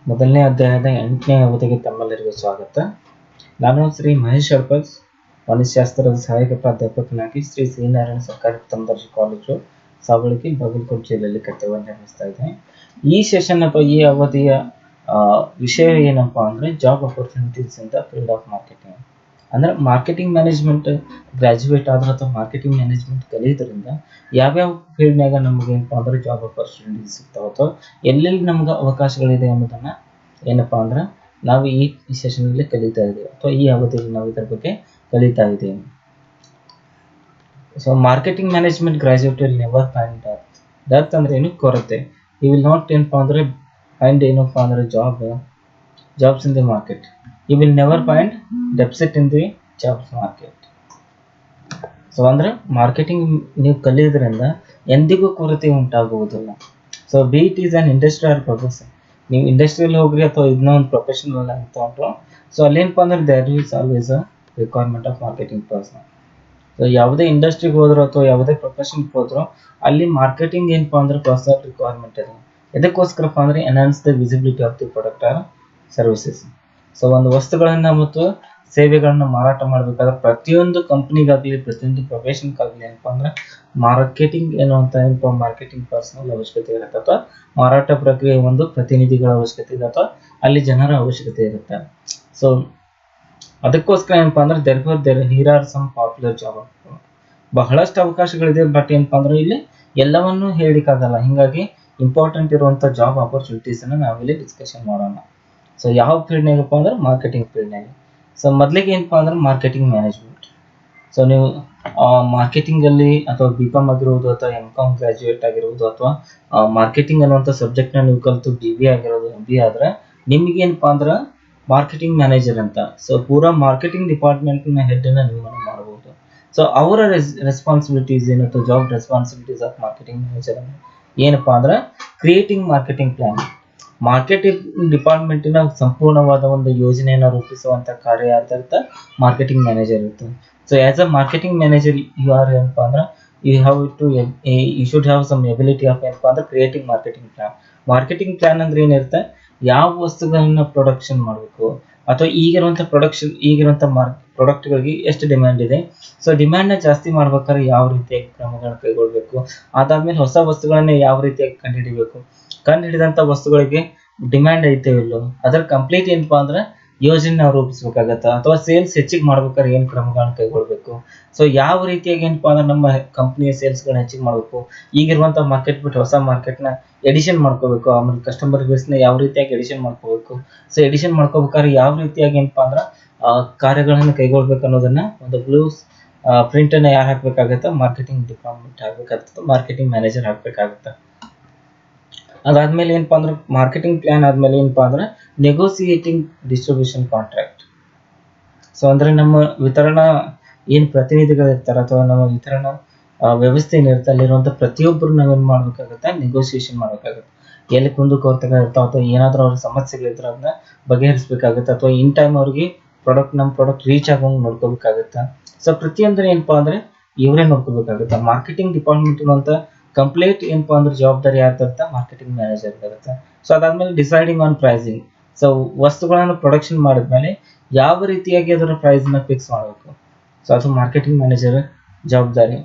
ಮೊದಲನೇ ಅಧ್ಯಾಯದ 8ನೇ ಅವಧಿಗೆ ತಮ್ಮೆಲ್ಲರಿಗೂ ಸ್ವಾಗತ. ನಾನು ಶ್ರೀ ಮಹೇಶ್ ಅಡ್ಪಲ್ಸ್, ವಾಣಿಜ್ಯಶಾಸ್ತ್ರದ ಸಹಾಯಕ ಪ್ರಾಧ್ಯಾಪಕನಾಗಿ ಶ್ರೀ ಸಿ ನಾರಾಯಣ ಸರ್ಕಾರಿ ಪ್ರಥಮ ದರ್ಜೆ ಕಾಲೇಜು ಸಾವಳಗಿ, ಬಾಗಲಕೋಟೆ ಜಿಲ್ಲೆಯಲ್ಲಿ ಕರ್ತವ್ಯ ನಿರ್ವಹಿಸ್ತಾ ಇದ್ದೇನೆ. ಈ ಸೆಷನ್ ಅಥವಾ ಈ ಅವಧಿಯ ವಿಷಯ ಏನಪ್ಪಾ ಅಂದರೆ job opportunities in the field of marketing. ಅಂದ್ರೆ ಮಾರ್ಕೆಟಿಂಗ್ ಮ್ಯಾನೇಜ್ಮೆಂಟ್ ಗ್ರಾಜ್ಯುಯೇಟ್ ಆದ್ರೆ ಅಥವಾ ಮಾರ್ಕೆಟಿಂಗ್ ಮ್ಯಾನೇಜ್ಮೆಂಟ್ ಕಲಿಯೋದ್ರಿಂದ ಯಾವ್ಯಾವ ಫೀಲ್ಡ್ನಾಗ ನಮ್ಗೆ ಏನಪ್ಪಾ ಅಂದ್ರೆ ಜಾಬ್ ಅಪರ್ಚುನಿಟೀಸ್ ಸಿಗ್ತಾವ ಅಥವಾ ಎಲ್ಲೆಲ್ಲಿ ನಮ್ಗೆ ಅವಕಾಶಗಳಿದೆ ಅನ್ನೋದನ್ನ ಏನಪ್ಪಾ ಅಂದ್ರೆ ನಾವು ಈ ಸೆಷನಲ್ಲಿ ಕಲಿತಾ ಇದ್ದೀವಿ ಅಥವಾ ಈ ಅವಧಿಯಲ್ಲಿ ನಾವು ಇದರ ಬಗ್ಗೆ ಕಲಿತಾ ಇದ್ದೀವಿ. So marketing management graduate will never find dearth ಅಂದ್ರೆ ಏನು ಕೊರತೆ. ಯು ವಿಲ್ ನಾಟ್ ಏನಪ್ಪಾ ಅಂದ್ರೆ ಫೈಂಡ್ ಏನಪ್ಪಾ ಅಂದ್ರೆ jobs in the market. You will never find deficit in the jobs market. So ಅಂದ್ರೆ ಮಾರ್ಕೆಟಿಂಗ್ ನೀವು ಕಲಿಯೋದ್ರಿಂದ ಎಂದಿಗೂ ಕೊರತೆ ಉಂಟಾಗುವುದಿಲ್ಲ. So B it is an industry R profession. ನೀವು ಇಂಡಸ್ಟ್ರಿಯಲ್ಲಿ ಹೋಗ್ರಿ ಅಥವಾ ಇದನ್ನ ಒಂದು ಪ್ರೊಫೆಷನಲ್ ಅಂತ ಹೊಂಟ್ರು, ಸೊ ಅಲ್ಲೇನಪ್ಪ ಅಂದ್ರೆ there is always a requirement of marketing person. So ಯಾವುದೇ ಇಂಡಸ್ಟ್ರಿಗೆ ಹೋದ್ರು ಅಥವಾ ಯಾವುದೇ ಪ್ರೊಫೆಷನ್ಗೆ ಹೋದ್ರು ಅಲ್ಲಿ ಮಾರ್ಕೆಟಿಂಗ್ ಏನಪ್ಪಾ ಅಂದ್ರೆ ಪರ್ಸನಲ್ ರಿಕ್ವೈರ್ಮೆಂಟ್ ಇದೆ. ಎದಕ್ಕೋಸ್ಕರಪ್ಪ ಅಂದ್ರೆ enhance the visibility of the product or services. So ಒಂದು ವಸ್ತುಗಳನ್ನ ಮತ್ತು ಸೇವೆಗಳನ್ನ ಮಾರಾಟ ಮಾಡಬೇಕಾದ್ರೆ ಪ್ರತಿಯೊಂದು ಕಂಪ್ನಿಗಾಗಲಿ ಪ್ರತಿಯೊಂದು ಪ್ರೊಫೆಷನ್ಗಾಗಲಿ ಏನಪ್ಪಾ ಅಂದ್ರೆ ಮಾರ್ಕೆಟಿಂಗ್ ಏನಪ್ಪ ಮಾರ್ಕೆಟಿಂಗ್ ಪರ್ಸನಲ್ ಅವಶ್ಯಕತೆ ಇರುತ್ತೆ ಅಥವಾ ಮಾರಾಟ ಪ್ರಕ್ರಿಯೆ ಒಂದು ಪ್ರತಿನಿಧಿಗಳ ಅವಶ್ಯಕತೆ ಇದೆ ಅಥವಾ ಅಲ್ಲಿ ಜನರ ಅವಶ್ಯಕತೆ ಇರುತ್ತೆ. ಸೊ ಅದಕ್ಕೋಸ್ಕರ ಏನಪ್ಪಾ ಅಂದ್ರೆ here are some popular job. ಬಹಳಷ್ಟು ಅವಕಾಶಗಳಿದೆ, ಬಟ್ ಏನಪ್ಪಾ ಅಂದ್ರೆ ಇಲ್ಲಿ ಎಲ್ಲವನ್ನೂ ಹೇಳಿಕ್ಕಾಗಲ್ಲ. ಹಿಂಗಾಗಿ ಇಂಪಾರ್ಟೆಂಟ್ ಇರುವಂತ ಜಾಬ್ ಆಪರ್ಚುನಿಟೀಸ್ ಅನ್ನ ನಾವಿಲ್ಲಿ ಡಿಸ್ಕಷನ್ ಮಾಡೋಣ. ಸೊ ಯಾವ ಫೀಲ್ಡ್ನಾಗಪ್ಪ ಅಂದ್ರೆ ಮಾರ್ಕೆಟಿಂಗ್ ಫೀಲ್ಡ್ನಾಗ. ಸೊ ಮೊದಲಿಗೆ ಏನಪ್ಪಾ ಅಂದ್ರೆ ಮಾರ್ಕೆಟಿಂಗ್ ಮ್ಯಾನೇಜ್ಮೆಂಟ್. ಸೊ ನೀವು ಮಾರ್ಕೆಟಿಂಗ್ ಅಲ್ಲಿ ಅಥವಾ BCom ಆಗಿರ್ಬೋದು ಅಥವಾ MCom ಗ್ರಾಜ್ಯುಯೇಟ್ ಆಗಿರ್ಬೋದು ಅಥವಾ ಮಾರ್ಕೆಟಿಂಗ್ ಅನ್ನುವಂಥ ಸಬ್ಜೆಕ್ಟ್ನ ನೀವು ಕಲಿತು BB ಆಗಿರೋದು MB ಆದ್ರೆ ನಿಮ್ಗೆ ಏನಪ್ಪಾ ಅಂದ್ರೆ ಮಾರ್ಕೆಟಿಂಗ್ ಮ್ಯಾನೇಜರ್ ಅಂತ. ಸೊ ಪೂರಾ ಮಾರ್ಕೆಟಿಂಗ್ ಡಿಪಾರ್ಟ್ಮೆಂಟ್ನ ಹೆಡ್ನ ನೀವು ಮಾಡಬಹುದು. ಸೊ ಅವರ ರೆಸ್ಪಾನ್ಸಿಬಿಲಿಟೀಸ್ ಏನಂತ job responsibilities of marketing manager ಏನಪ್ಪಾ ಅಂದ್ರೆ ಕ್ರಿಯೇಟಿಂಗ್ ಮಾರ್ಕೆಟಿಂಗ್ ಪ್ಲಾನ್. ಮಾರ್ಕೆಟಿಂಗ್ ಡಿಪಾರ್ಟ್ಮೆಂಟಿನ ಸಂಪೂರ್ಣವಾದ ಒಂದು ಯೋಜನೆಯನ್ನು ರೂಪಿಸುವಂತ ಕಾರ್ಯ ಆಧಾರಿತ ಮಾರ್ಕೆಟಿಂಗ್ ಮ್ಯಾನೇಜರ್ ಇರುತ್ತೆ. So as a marketing manager you are ಏನಪ್ಪಾ ಅಂದ್ರೆ you should have some ability of ಏನಪ್ಪಾ ಅಂದ್ರೆ creating marketing plan. Marketing plan ಅಂದ್ರೆ ಏನಿರುತ್ತೆ, ಯಾವ ವಸ್ತುಗಳನ್ನ ಪ್ರೊಡಕ್ಷನ್ ಮಾಡಬೇಕು ಅಥವಾ ಈಗಿರುವಂತ ಪ್ರಾಡಕ್ಟ್ಗಳಿಗೆ ಎಷ್ಟು ಡಿಮ್ಯಾಂಡ್ ಇದೆ. ಸೊ ಡಿಮ್ಯಾಂಡ್ನ ಜಾಸ್ತಿ ಮಾಡ್ಬೇಕಾದ್ರೆ ಯಾವ ರೀತಿಯಾಗಿ ಕ್ರಮಗಳನ್ನು ಕೈಗೊಳ್ಬೇಕು, ಅದಾದ್ಮೇಲೆ ಹೊಸ ವಸ್ತುಗಳನ್ನ ಯಾವ ರೀತಿಯಾಗಿ ಕಂಡುಹಿಡಿದಂತ ವಸ್ತುಗಳಿಗೆ ಡಿಮ್ಯಾಂಡ್ ಐತೆ ಇಲ್ಲೋ ಅದರ ಕಂಪ್ಲೀಟ್ ಏನಪ್ಪಾ ಅಂದ್ರೆ ಯೋಜನೆ ನಾವು ರೂಪಿಸಬೇಕಾಗತ್ತ. ಅಥವಾ ಸೇಲ್ಸ್ ಹೆಚ್ಚಿಗೆ ಮಾಡ್ಬೇಕಾದ್ರೆ ಏನ್ ಕ್ರಮಗಳನ್ನ ಕೈಗೊಳ್ಬೇಕು. ಸೊ ಯಾವ ರೀತಿಯಾಗಿ ಏನಪ್ಪಾ ಅಂದ್ರೆ ನಮ್ಮ ಕಂಪ್ನಿಯ ಸೇಲ್ಸ್ಗಳನ್ನ ಹೆಚ್ಚಿಗೆ ಮಾಡಬೇಕು, ಈಗಿರುವಂತ ಮಾರ್ಕೆಟ್ ಬಿಟ್ಟು ಹೊಸ ಮಾರ್ಕೆಟ್ನ ಎಡಿಷನ್ ಮಾಡ್ಕೋಬೇಕು, ಆಮೇಲೆ ಕಸ್ಟಮರ್ ಬೇಸ್ನ ಯಾವ ರೀತಿಯಾಗಿ ಎಡಿಷನ್ ಮಾಡ್ಕೋಬೇಕು. ಸೊ ಎಡಿಷನ್ ಮಾಡ್ಕೋಬೇಕಾದ್ರೆ ಯಾವ ರೀತಿಯಾಗಿ ಏನಪ್ಪಾ ಅಂದ್ರೆ ಕಾರ್ಯಗಳನ್ನು ಕೈಗೊಳ್ಬೇಕು ಅನ್ನೋದನ್ನ ಒಂದು ಬ್ಲೂ ಪ್ರಿಂಟ್ ಅನ್ನ ಯಾರು ಹಾಕ್ಬೇಕಾಗತ್ತೆ, ಮಾರ್ಕೆಟಿಂಗ್ ಡಿಪಾರ್ಟ್ಮೆಂಟ್ ಹಾಕ್ಬೇಕಾಗತ್ತೆ, ಮಾರ್ಕೆಟಿಂಗ್ ಮ್ಯಾನೇಜರ್ ಹಾಕ್ಬೇಕಾಗತ್ತೆ. ಅದಾದ್ಮೇಲೆ ಏನಪ್ಪಾ ಅಂದ್ರೆ ಮಾರ್ಕೆಟಿಂಗ್ ಪ್ಲಾನ್ ಆದ್ಮೇಲೆ ಏನಪ್ಪಾ ಅಂದ್ರೆ ನೆಗೋಸಿಯೇಟಿಂಗ್ ಡಿಸ್ಟ್ರಿಬ್ಯೂಷನ್ ಕಾಂಟ್ರಾಕ್ಟ್. ಸೊ ಅಂದ್ರೆ ನಮ್ಮ ವಿತರಣಾ ಏನ್ ಪ್ರತಿನಿಧಿಗಳು ಇರ್ತಾರೆ ಅಥವಾ ನಮ್ಮ ವಿತರಣಾ ವ್ಯವಸ್ಥೆ ಏನಿರುತ್ತೆ ಅಲ್ಲಿರುವಂತ ಪ್ರತಿಯೊಬ್ಬರು ನಾವೇನ್ ಮಾಡ್ಬೇಕಾಗತ್ತೆ, ನೆಗೋಸಿಯೇಷನ್ ಮಾಡ್ಬೇಕಾಗತ್ತೆ. ಎಲ್ಲಿ ಕುಂದುಕೊರತೆಗಳು ಇರ್ತಾವ ಅಥವಾ ಏನಾದ್ರೂ ಅವ್ರ ಸಮಸ್ಯೆಗಳಿದ್ರೆ ಅದನ್ನ ಬಗೆಹರಿಸಬೇಕಾಗತ್ತೆ ಅಥವಾ ಇನ್ ಟೈಮ್ ಅವ್ರಿಗೆ ನಮ್ಮ ಪ್ರಾಡಕ್ಟ್ ರೀಚ್ ಆಗೋಂಗ್ ನೋಡ್ಕೋಬೇಕಾಗತ್ತೆ. ಸೊ ಪ್ರತಿಯೊಂದರ ಏನಪ್ಪಾ ಅಂದ್ರೆ ಇವರೇ ನೋಡ್ಕೋಬೇಕಾಗುತ್ತೆ. ಮಾರ್ಕೆಟಿಂಗ್ ಡಿಪಾರ್ಟ್ಮೆಂಟ್ ಅಂತ ಕಂಪ್ಲೀಟ್ ಏನಪ್ಪಾ ಅಂದ್ರೆ ಜವಾಬ್ದಾರಿ ಯಾರ್ದಿರುತ್ತೆ, ಮಾರ್ಕೆಟಿಂಗ್ ಮ್ಯಾನೇಜರ್ ಇರುತ್ತೆ. ಸೊ ಅದಾದ್ಮೇಲೆ ಡಿಸೈಡಿಂಗ್ ಆನ್ ಪ್ರೈಸಿಂಗ್. ಸೊ ವಸ್ತುಗಳನ್ನು ಪ್ರೊಡಕ್ಷನ್ ಮಾಡಿದ್ಮೇಲೆ ಯಾವ ರೀತಿಯಾಗಿ ಅದರ ಪ್ರೈಸ್ ನ ಫಿಕ್ಸ್ ಮಾಡಬೇಕು, ಸೊ ಅದು ಮಾರ್ಕೆಟಿಂಗ್ ಮ್ಯಾನೇಜರ್ ಜವಾಬ್ದಾರಿ.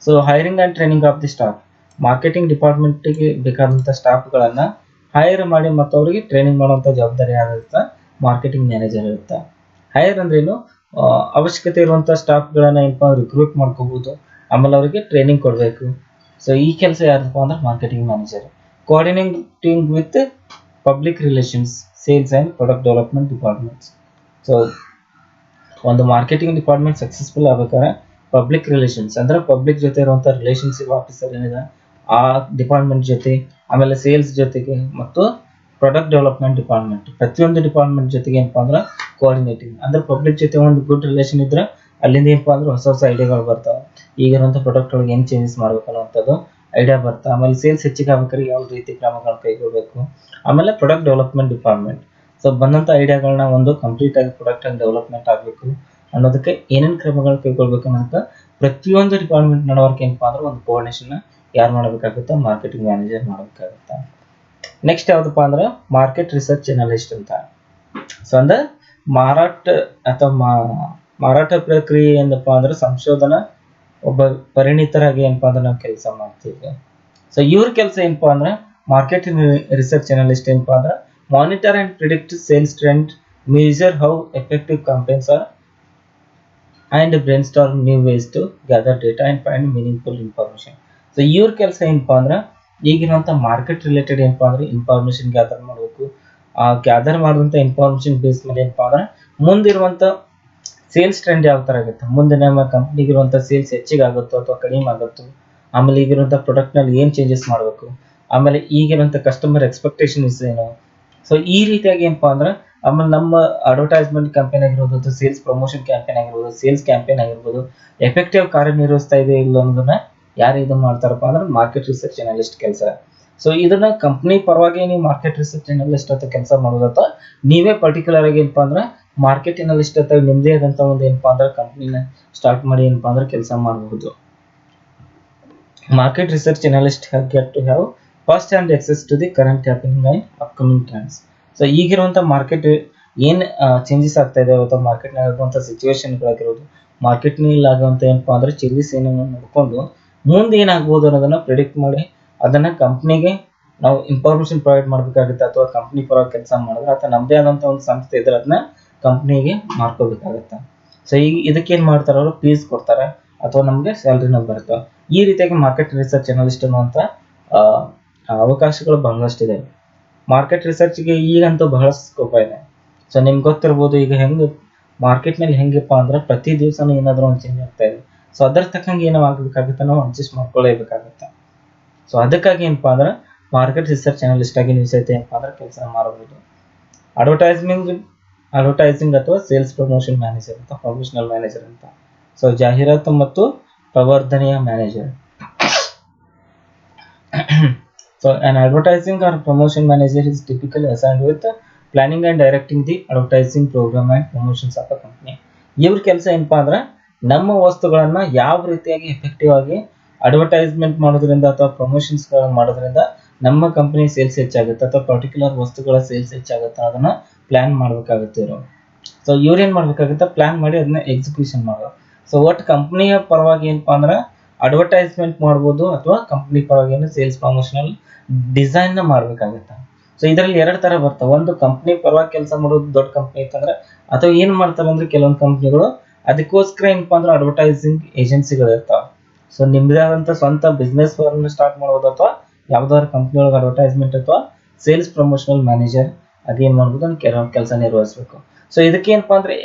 So hiring and training of the staff. Marketing ಡಿಪಾರ್ಟ್ಮೆಂಟ್ಗೆ ಬೇಕಾದಂತ ಸ್ಟಾಫ್ಗಳನ್ನ ಹೈರ್ ಮಾಡಿ ಮತ್ತು ಅವರಿಗೆ ಟ್ರೈನಿಂಗ್ ಮಾಡುವಂತ ಜವಾಬ್ದಾರಿ ಯಾರಿರುತ್ತೆ, ಮಾರ್ಕೆಟಿಂಗ್ ಮ್ಯಾನೇಜರ್ ಇರುತ್ತೆ. ಹೈರ್ ಅಂದ್ರೇನು, ಅವಶ್ಯಕತೆ ಇರುವಂತ ಸ್ಟಾಫ್ಗಳನ್ನ ಏನಪ್ಪಾ ರಿಕ್ರೂಟ್ ಮಾಡ್ಕೋಬಹುದು, ಆಮೇಲೆ ಅವರಿಗೆ ಟ್ರೈನಿಂಗ್ ಕೊಡಬೇಕು. ಸೊ ಈ ಕೆಲಸ ಯಾರಪ್ಪ ಅಂದ್ರೆ marketing manager. Coordinating with public relations, sales and product development departments. So ಒಂದು ಮಾರ್ಕೆಟಿಂಗ್ ಡಿಪಾರ್ಟ್ಮೆಂಟ್ ಸಕ್ಸಸ್ಫುಲ್ ಆಗ್ಬೇಕಾದ್ರೆ ಪಬ್ಲಿಕ್ ರಿಲೇಷನ್ಸ್ ಅಂದ್ರೆ ಪಬ್ಲಿಕ್ ಜೊತೆ ಇರುವಂತ ರಿಲೇಷನ್ಶಿಪ್ ಆಫೀಸರ್ ಏನಿದೆ ಆ ಡಿಪಾರ್ಟ್ಮೆಂಟ್ ಜೊತೆ, ಆಮೇಲೆ ಸೇಲ್ಸ್ ಜೊತೆಗೆ ಮತ್ತು ಪ್ರಾಡಕ್ಟ್ ಡೆವಲಪ್ಮೆಂಟ್ ಡಿಪಾರ್ಟ್ಮೆಂಟ್, ಪ್ರತಿಯೊಂದು ಡಿಪಾರ್ಟ್ಮೆಂಟ್ ಜೊತೆಗೆ ಏನಪ್ಪಾ ಅಂದ್ರೆ ಕೋಆರ್ಡಿನೇಟಿಂಗ್ ಅಂದ್ರೆ ಪಬ್ಲಿಕ್ ಜೊತೆ ಒಂದು ಗುಡ್ ರಿಲೇಷನ್ ಇದ್ರೆ ಅಲ್ಲಿಂದ ಏನಪ್ಪಾ ಅಂದ್ರೆ ಹೊಸ ಐಡಿಯಾಗಳು ಬರ್ತಾವೆ. ಈಗಿರುವಂತ ಪ್ರಾಡಕ್ಟ್ ಒಳಗೆ ಏನ್ ಚೇಂಜಸ್ ಮಾಡ್ಬೇಕು ಅನ್ನೋಂಥದ್ದು ಐಡಿಯಾ ಬರ್ತಾ. ಆಮೇಲೆ ಸೇಲ್ಸ್ ಹೆಚ್ಚಿಗೆ ಆಗ್ಬೇಕಾದ್ರೆ ಯಾವ ರೀತಿ ಕ್ರಮಗಳನ್ನ ಕೈಗೊಳ್ಬೇಕು. ಆಮೇಲೆ ಪ್ರಾಡಕ್ಟ್ ಡೆವಲಪ್ಮೆಂಟ್ ಡಿಪಾರ್ಟ್ಮೆಂಟ್. ಸೊ ಬಂದಂತ ಐಡಿಯಾಗಳನ್ನ ಒಂದು ಕಂಪ್ಲೀಟ್ ಆಗಿ ಪ್ರಾಡಕ್ಟ್ ಆಗಿ ಡೆವಲಪ್ಮೆಂಟ್ ಆಗಬೇಕು ಅನ್ನೋದಕ್ಕೆ ಏನೇನು ಕ್ರಮಗಳು ಕೈಗೊಳ್ಬೇಕು ಅನ್ನೋದಕ್ಕೆ ಪ್ರತಿಯೊಂದು ಡಿಪಾರ್ಟ್ಮೆಂಟ್ ನಡವಳಿಕೆ ಏನಪ್ಪಾ ಅಂದ್ರೆ ಒಂದು ಕೋಆರ್ಡಿನೇಷನ್ ಯಾರು ಮಾಡಬೇಕಾಗುತ್ತೆ, ಮಾರ್ಕೆಟಿಂಗ್ ಮ್ಯಾನೇಜರ್ ಮಾಡಬೇಕಾಗುತ್ತೆ. ನೆಕ್ಸ್ಟ್ ಯಾವ್ದಪ್ಪ ಅಂದ್ರೆ ಮಾರ್ಕೆಟ್ ರಿಸರ್ಚ್ ಅನಾಲಿಸ್ಟ್ ಅಂತ. ಸೊ ಅಂದ್ರೆ ಮಾರಾಟ ಅಥವಾ ಮಾರಾಟ ಪ್ರಕ್ರಿಯೆ ಏನಪ್ಪಾ ಅಂದ್ರೆ ಸಂಶೋಧನಾ ಒಬ್ಬ ಪರಿಣಿತರಾಗಿ ಏನಪ್ಪಾ ಅಂದ್ರೆ ನಾವು ಕೆಲಸ ಮಾಡ್ತೀವಿ. ಸೊ ಇವ್ರ ಕೆಲಸ ಏನಪ್ಪಾ ಅಂದ್ರೆ ಮಾರ್ಕೆಟಿಂಗ್ ರಿಸರ್ಚ್ ಅನಾಲಿಸ್ಟ್ ಏನಪ್ಪಾ ಅಂದ್ರೆ monitor and predict sales trend, measure how effective campaigns are, and brainstorm new ways to gather data and find meaningful information. So ಇವ್ರ ಕೆಲಸ ಏನಪ್ಪಾ ಅಂದ್ರೆ ಈಗಿರುವಂತ ಮಾರ್ಕೆಟ್ ರಿಲೇಟೆಡ್ ಏನಪ್ಪಾ ಅಂದ್ರೆ ಇನ್ಫಾರ್ಮೇಶನ್ ಗ್ಯಾದರ್ ಮಾಡಬೇಕು. ಆ ಗ್ಯಾದರ್ ಮಾಡಿದಂತ ಇನ್ಫಾರ್ಮೇಶನ್ ಬೇಸ್ ಮೇಲೆ ಏನಪ್ಪಾ ಅಂದ್ರೆ ಮುಂದಿರುವಂತ ಸೇಲ್ಸ್ ಟ್ರೆಂಡ್ ಯಾವ ತರ ಆಗುತ್ತೆ, ಮುಂದೆ ನಮ್ಮ ಕಂಪ್ನಿಗೆ ಇರುವಂತ ಸೇಲ್ಸ್ ಹೆಚ್ಚಿಗೆ ಆಗುತ್ತೋ ಅಥವಾ ಕಡಿಮೆ ಆಗುತ್ತೋ, ಆಮೇಲೆ ಈಗಿರುವಂತ ಪ್ರಾಡಕ್ಟ್ ನಲ್ಲಿ ಏನ್ ಚೇಂಜಸ್ ಮಾಡಬೇಕು, ಆಮೇಲೆ ಈಗಿರುವಂತ ಕಸ್ಟಮರ್ ಎಕ್ಸ್ಪೆಕ್ಟೇಷನ್ಸ್ ಏನು. ಸೊ ಈ ರೀತಿಯಾಗಿ ಏನಪ್ಪಾ ಅಂದ್ರೆ ಆಮೇಲೆ ನಮ್ಮ ಅಡ್ವರ್ಟೈಸ್ಮೆಂಟ್ ಕ್ಯಾಂಪೇನ್ ಆಗಿರ್ಬೋದು, ಸೇಲ್ಸ್ ಪ್ರಮೋಷನ್ ಕ್ಯಾಂಪೇನ್ ಆಗಿರ್ಬೋದು, ಸೇಲ್ಸ್ ಕ್ಯಾಂಪೇನ್ ಆಗಿರ್ಬೋದು ಎಫೆಕ್ಟಿವ್ ಕಾರ್ಯನಿರ್ವಹಿಸ್ತಾ ಇದೆ ಇಲ್ಲ ಅನ್ನೋದನ್ನ ಯಾರು ಇದು ಮಾಡ್ತಾರಪ್ಪ ಅಂದ್ರೆ ಮಾರ್ಕೆಟ್ ರಿಸರ್ಚ್ ಅನಾಲಿಸ್ಟ್ ಕೆಲಸ. ಸೊ ಇದನ್ನ ಕಂಪ್ನಿ ಪರವಾಗಿ ನೀವು ಮಾರ್ಕೆಟ್ ರಿಸರ್ಚ್ ಅನಾಲಿಸ್ಟ್ ಅಂತ ಕೆಲಸ ಮಾಡೋದು ಅಥವಾ ನೀವೇ ಪರ್ಟಿಕ್ಯುಲರ್ ಆಗಿ ಏನಪ್ಪಾ ಅಂದ್ರೆ ಮಾರ್ಕೆಟ್ ಅನಾಲಿಸ್ಟ್ ಅಥವಾ ನಿಮ್ದೇ ಆದಂತ ಒಂದು ಏನಪ್ಪಾ ಅಂದ್ರೆ ಕಂಪ್ನಿನ ಸ್ಟಾರ್ಟ್ ಮಾಡಿ ಏನಪ್ಪಾ ಅಂದ್ರೆ ಕೆಲಸ ಮಾಡಬಹುದು. Market research analyst get to have first hand access to the current happening and upcoming trends. So ಈಗಿರುವಂತ ಮಾರ್ಕೆಟ್ ಏನ್ ಚೇಂಜಸ್ ಆಗ್ತಾ ಇದೆ ಅಥವಾ ಮಾರ್ಕೆಟ್ ನಲ್ಲಿ ಆಗುವಂತ ಸಿಚುವೇಶನ್ ಗಳಾಗಿರೋದು, ಮಾರ್ಕೆಟ್ ನಲ್ಲಿ ಆಗುವಂತ ಏನಪ್ಪಾ ಅಂದ್ರೆ ಚೇಂಜಸ್ ಏನನ್ನು ನೋಡ್ಕೊಂಡು ಮುಂದೆ ಏನಾಗಬಹುದು ಅನ್ನೋದನ್ನ ಪ್ರಿಡಿಕ್ಟ್ ಮಾಡಿ ಅದನ್ನ ಕಂಪ್ನಿಗೆ ನಾವು ಇನ್ಫಾರ್ಮೇಶನ್ ಪ್ರೊವೈಡ್ ಮಾಡಬೇಕಾಗುತ್ತೆ. ಅಥವಾ ಕಂಪ್ನಿ ಪರವಾಗಿ ಕೆಲಸ ಮಾಡಿದ್ರೆ ಅಥವಾ ನಮ್ದೇ ಆದಂತ ಒಂದು ಸಂಸ್ಥೆ ಇದ್ರೆ ಅದನ್ನ ಕಂಪ್ನಿಗೆ ಮಾರ್ಕೋಬೇಕಾಗುತ್ತೆ. ಸೊ ಈಗ ಇದಕ್ಕೆ ಏನ್ ಮಾಡ್ತಾರೆ ಅವರು ಫೀಸ್ ಕೊಡ್ತಾರೆ ಅಥವಾ ನಮ್ಗೆ ಸ್ಯಾಲರಿನ ಬರುತ್ತೆ. ಈ ರೀತಿಯಾಗಿ ಮಾರ್ಕೆಟ್ ರಿಸರ್ಚ್ ಅನಾಲಿಸ್ಟ್ ಅನ್ನುವಂತ ಅವಕಾಶಗಳು ಬಹಳಷ್ಟಿದೆ. ಮಾರ್ಕೆಟ್ ರಿಸರ್ಚ್ಗೆ ಈಗಂತೂ ಬಹಳಷ್ಟು ಸ್ಕೋಪ್ ಇದೆ. ಸೊ ನಿಮ್ಗೆ ಗೊತ್ತಿರ್ಬೋದು ಈಗ ಹೆಂಗ್ ಮಾರ್ಕೆಟ್ ನಲ್ಲಿ ಹೆಂಗಪ್ಪ ಅಂದ್ರೆ ಪ್ರತಿ ದಿವಸನೂ ಏನಾದ್ರು ಒಂದು ಚೇಂಜ್ ಆಗ್ತಾ ಇದೆ. ಸೊ ಅದ್ರ ತಕ್ಕಂಗೆ ಏನೋ ಆಗ್ಬೇಕಾಗುತ್ತೆ, ನಾವು ಅಡ್ಜಸ್ಟ್ ಮಾಡ್ಕೊಳ್ಳೇಬೇಕಾಗುತ್ತೆ. ಸೊ ಅದಕ್ಕಾಗಿ ಏನಪ್ಪಾ ಅಂದ್ರೆ ಮಾರ್ಕೆಟ್ ರಿಸರ್ಚ್ ಅನಾಲಿಸ್ಟ್ ಆಗಿ ನೀವು ಸಹಿತ ಏನಪ್ಪಾ ಅಂದ್ರೆ ಕೆಲಸ ಮಾಡಬಹುದು. ಅಡ್ವರ್ಟೈಸಿಂಗ್ ಅಥವಾ ಸೇಲ್ಸ್ ಪ್ರಮೋಷನ್ ಮ್ಯಾನೇಜರ್ ಅಂತ, ಪ್ರಮೋಷನಲ್ ಮ್ಯಾನೇಜರ್ ಅಂತ. ಸೊ ಜಾಹೀರಾತು ಮತ್ತು ಪ್ರವರ್ಧನೆಯ manager. So an advertising or promotion manager is typically assigned with planning and directing the advertising program and promotions of a company. ಇವ್ರ ಕೆಲಸ ಏನಪ್ಪಾ ಅಂದ್ರೆ ನಮ್ಮ ವಸ್ತುಗಳನ್ನ ಯಾವ ರೀತಿಯಾಗಿ ಎಫೆಕ್ಟಿವ್ ಆಗಿ ಅಡ್ವರ್ಟೈಸ್ಮೆಂಟ್ ಮಾಡೋದ್ರಿಂದ ಅಥವಾ ಪ್ರಮೋಷನ್ಸ್ ಮಾಡೋದ್ರಿಂದ ನಮ್ಮ ಕಂಪನಿ ಸೇಲ್ಸ್ ಹೆಚ್ಚಾಗುತ್ತೆ ಅಥವಾ ಪರ್ಟಿಕ್ಯುಲರ್ ವಸ್ತುಗಳ ಸೇಲ್ಸ್ ಹೆಚ್ಚಾಗುತ್ತೆ ಅದನ್ನ ಪ್ಲಾನ್ ಮಾಡ್ಬೇಕಾಗುತ್ತೆ ಇವರು. ಸೊ ಇವ್ರು ಏನ್ ಮಾಡ್ಬೇಕಾಗುತ್ತೆ, ಪ್ಲಾನ್ ಮಾಡಿ ಅದನ್ನ ಎಕ್ಸಿಕ್ಯೂಷನ್ ಮಾಡೋದು. ಸೊ ಒಟ್ಟು ಕಂಪನಿಯ ಪರವಾಗಿ ಏನಪ್ಪಾ ಅಂದ್ರೆ ಅಡ್ವರ್ಟೈಸ್ಮೆಂಟ್ ಮಾಡ್ಬೋದು ಅಥವಾ ಕಂಪನಿ ಪರವಾಗಿ ಏನು ಸೇಲ್ಸ್ ಪ್ರಮೋಷನಲ್ ಡಿಸೈನ್ ನ ಮಾಡ್ಬೇಕಾಗುತ್ತೆ. ಸೊ ಇದರಲ್ಲಿ ಎರಡು ತರ ಬರ್ತವೆ. ಒಂದು ಕಂಪನಿ ಪರವಾಗಿ ಕೆಲಸ ಮಾಡೋದು ದೊಡ್ಡ ಕಂಪನಿ ಇತ್ತಂದ್ರೆ, ಅಥವಾ ಏನ್ ಮಾಡ್ತಾರೆ ಅಂದ್ರೆ ಕೆಲವೊಂದು ಕಂಪನಿಗಳು ಅದಕ್ಕೋಸ್ಕರ ಏನಪ್ಪಾ ಅಂದ್ರೆ ಅಡ್ವರ್ಟೈಸಿಂಗ್ ಏಜೆನ್ಸಿಗಳು ಇರ್ತಾವೆ. ಸೊ ನಿಮ್ದೇ ಆದಂತ ಸ್ವಂತ ಬಿಸ್ನೆಸ್ ಸ್ಟಾರ್ಟ್ ಮಾಡ್ಬೋದು ಅಥವಾ ಯಾವ್ದಾದ್ರು ಕಂಪನಿ ಒಳಗೆ ಅಡ್ವರ್ಟೈಸ್ಮೆಂಟ್ ಅಥವಾ ಸೇಲ್ಸ್ ಪ್ರಮೋಷನಲ್ ಮ್ಯಾನೇಜರ್ ಆಗಿ ಏನ್ ಮಾಡ್ಬೋದು ಅಂದ್ರೆ ಕೆಲಸ ನಿರ್ವಹಿಸಬೇಕು. ಸೊ ಇದಕ್ಕೆ ಏನಪ್ಪಾ ಅಂದ್ರೆ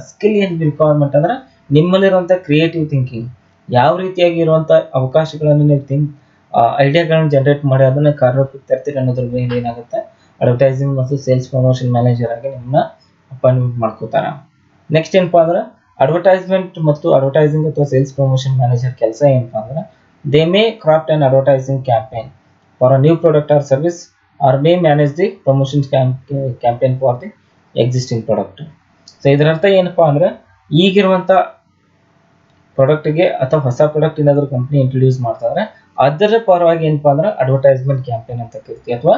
ಸ್ಕಿಲ್ ಏನ್ ರಿಕ್ವೈರ್ಮೆಂಟ್ ಅಂದ್ರೆ ನಿಮ್ಮಲ್ಲಿರುವಂತ ಕ್ರಿಯೇಟಿವ್ ಥಿಂಕಿಂಗ್, ಯಾವ ರೀತಿಯಾಗಿ ಇರುವಂತ ಅವಕಾಶಗಳನ್ನು ನೀವು ಐಡಿಯಾಗಳನ್ನ ಜನರೇಟ್ ಮಾಡಿ ಅದನ್ನ ಕಾರ್ಯರೂಪಕ್ಕೆ ತರ್ತೀರಿ ಅನ್ನೋದ್ರ ಮೇಲೆ ಏನಾಗುತ್ತೆ ಅಡ್ವರ್ಟೈಸಿಂಗ್ ಮತ್ತು ಸೇಲ್ಸ್ ಪ್ರಮೋಷನ್ ಮ್ಯಾನೇಜರ್ ಆಗಿ ನಿಮ್ಮನ್ನ ಅಪಾಯಿಂಟ್ಮೆಂಟ್ ಮಾಡ್ಕೋತಾರ. ನೆಕ್ಸ್ಟ್ ಏನಪ್ಪಾ ಅಂದ್ರೆ ಅಡ್ವರ್ಟೈಸ್ಮೆಂಟ್ ಮತ್ತು ಅಡ್ವರ್ಟೈಸಿಂಗ್ ಅಥವಾ ಸೇಲ್ಸ್ ಪ್ರಮೋಷನ್ ಮ್ಯಾನೇಜರ್ ಕೆಲಸ ಏನಪ್ಪಾ ಅಂದ್ರೆ they may craft and advertising campaign for a new product or service or may manage the promotion campaign for the existing product. So ಇದರ ಅರ್ಥ ಏನಪ್ಪಾ ಅಂದ್ರೆ ಈಗಿರುವಂತ ಪ್ರಾಡಕ್ಟ್ಗೆ ಅಥವಾ ಹೊಸ ಪ್ರಾಡಕ್ಟ್ ಏನಾದ್ರು ಕಂಪನಿ ಇಂಟ್ರೊಡ್ಯೂಸ್ ಮಾಡ್ತಾರೆ ಅದರ ಪರವಾಗಿ ಏನಪ್ಪಾ ಅಂದ್ರೆ ಅಡ್ವರ್ಟೈಸ್ಮೆಂಟ್ ಕ್ಯಾಂಪೇನ್ ಅಂತ ಕರಿತೀವಿ. ಅಥವಾ